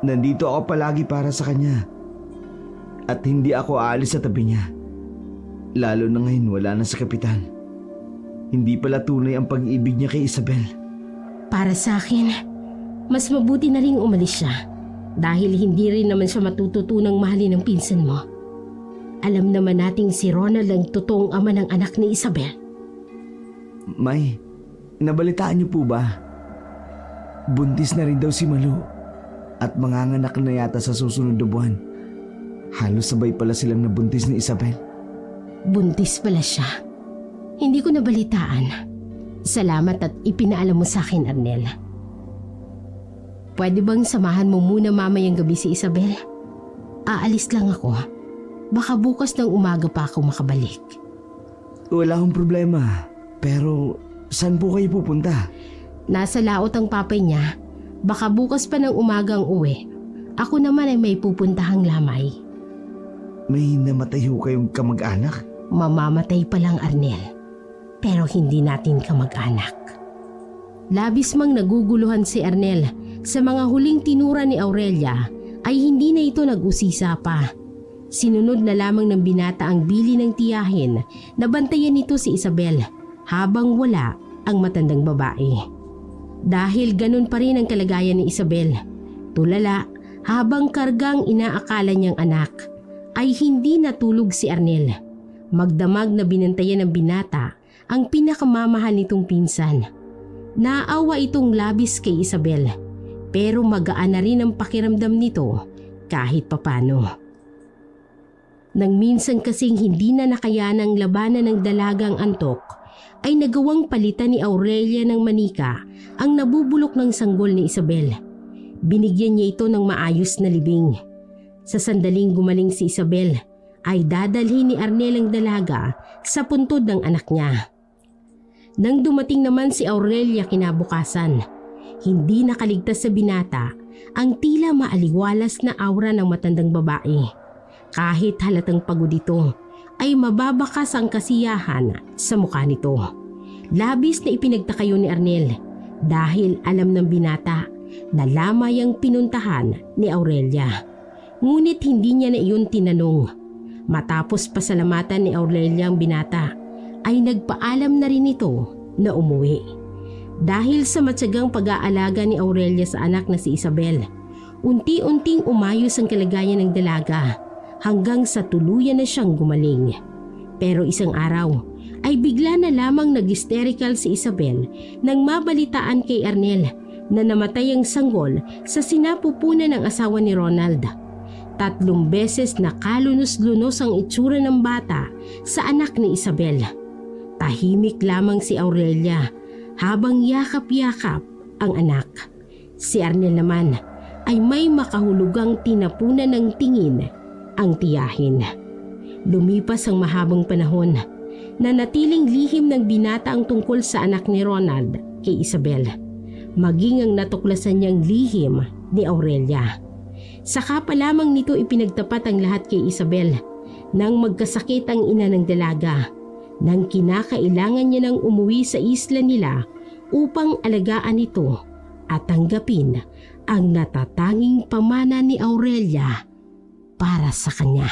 Nandito ako palagi para sa kanya. At hindi ako aalis sa tabi niya. Lalo na ngayon wala na sa kapitan. Hindi pala tunay ang pag-ibig niya kay Isabel. Para sa akin, mas mabuti na rin umalis siya. Dahil hindi rin naman siya matututunang mahalin ng pinsan mo. Alam naman nating si Ronald ang totoong ama ng anak ni Isabel. May, nabalitaan niyo po ba? Buntis na rin daw si Malu at manganganak na yata sa susunod na buwan. Halos sabay pala silang nabuntis ni Isabel. Buntis pala siya. Hindi ko nabalitaan. Salamat at ipinaalam mo sa akin, Arnel. Pwede bang samahan mo muna mamayang gabi si Isabel? Aalis lang ako. Baka bukas ng umaga pa ako makabalik. Wala akong problema. Pero saan po kayo pupunta? Nasa laot ang papay niya. Baka bukas pa ng umagang uwi. Ako naman ay may pupuntahang lamay. May namatay ho kayong kamag-anak? Mamamatay pa lang, Arnel. Pero hindi natin kamag-anak. Labis mang naguguluhan si Arnel sa mga huling tinura ni Aurelia ay hindi na ito nag-usisa pa. Sinunod na lamang ng binata ang bili ng tiyahin na bantayan nito si Isabel habang wala ang matandang babae. Dahil ganun pa rin ang kalagayan ni Isabel, tulala habang kargang inaakala niyang anak, ay hindi natulog si Arnel. Magdamag na binantayan ng binata ang pinakamamahal nitong pinsan. Naawa itong labis kay Isabel, pero magaan na rin ang pakiramdam nito kahit papano. Nang minsan kasing hindi na nakayanang labanan ng dalagang antok, ay nagawang palitan ni Aurelia ng manika ang nabubulok ng sanggol ni Isabel. Binigyan niya ito ng maayos na libing. Sa sandaling gumaling si Isabel, ay dadalhin ni Arnel ang dalaga sa puntod ng anak niya. Nang dumating naman si Aurelia kinabukasan, hindi nakaligtas sa binata ang tila maaliwalas na aura ng matandang babae. Kahit halatang pagod ito, ay mababakas ang kasiyahan sa mukha nito. Labis na ipinagtaka yun ni Arnel dahil alam ng binata na lamay ang pinuntahan ni Aurelia. Ngunit hindi niya na iyon tinanong. Matapos pasalamatan ni Aurelia ang binata, ay nagpaalam na rin ito na umuwi. Dahil sa matyagang pag-aalaga ni Aurelia sa anak na si Isabel, unti-unting umayos ang kalagayan ng dalaga hanggang sa tuluyan na siyang gumaling. Pero isang araw ay bigla na lamang nag-hysterical si Isabel nang mabalitaan kay Arnel na namatay ang sanggol sa sinapupunan ng asawa ni Ronald. 3 beses na kalunos-lunos ang itsura ng bata sa anak ni Isabel. Tahimik lamang si Aurelia habang yakap-yakap ang anak. Si Arnel naman ay may makahulugang tinapunan ng tingin ang tiyahin. Lumipas ang mahabang panahon na natiling lihim ng binata ang tungkol sa anak ni Ronald kay Isabel, maging ang natuklasan niyang lihim ni Aurelia. Saka pa lamang nito ipinagtapat ang lahat kay Isabel nang magkasakit ang ina ng dalaga, nang kinakailangan niya nang umuwi sa isla nila upang alagaan ito at tanggapin ang natatanging pamana ni Aurelia para sa kanya.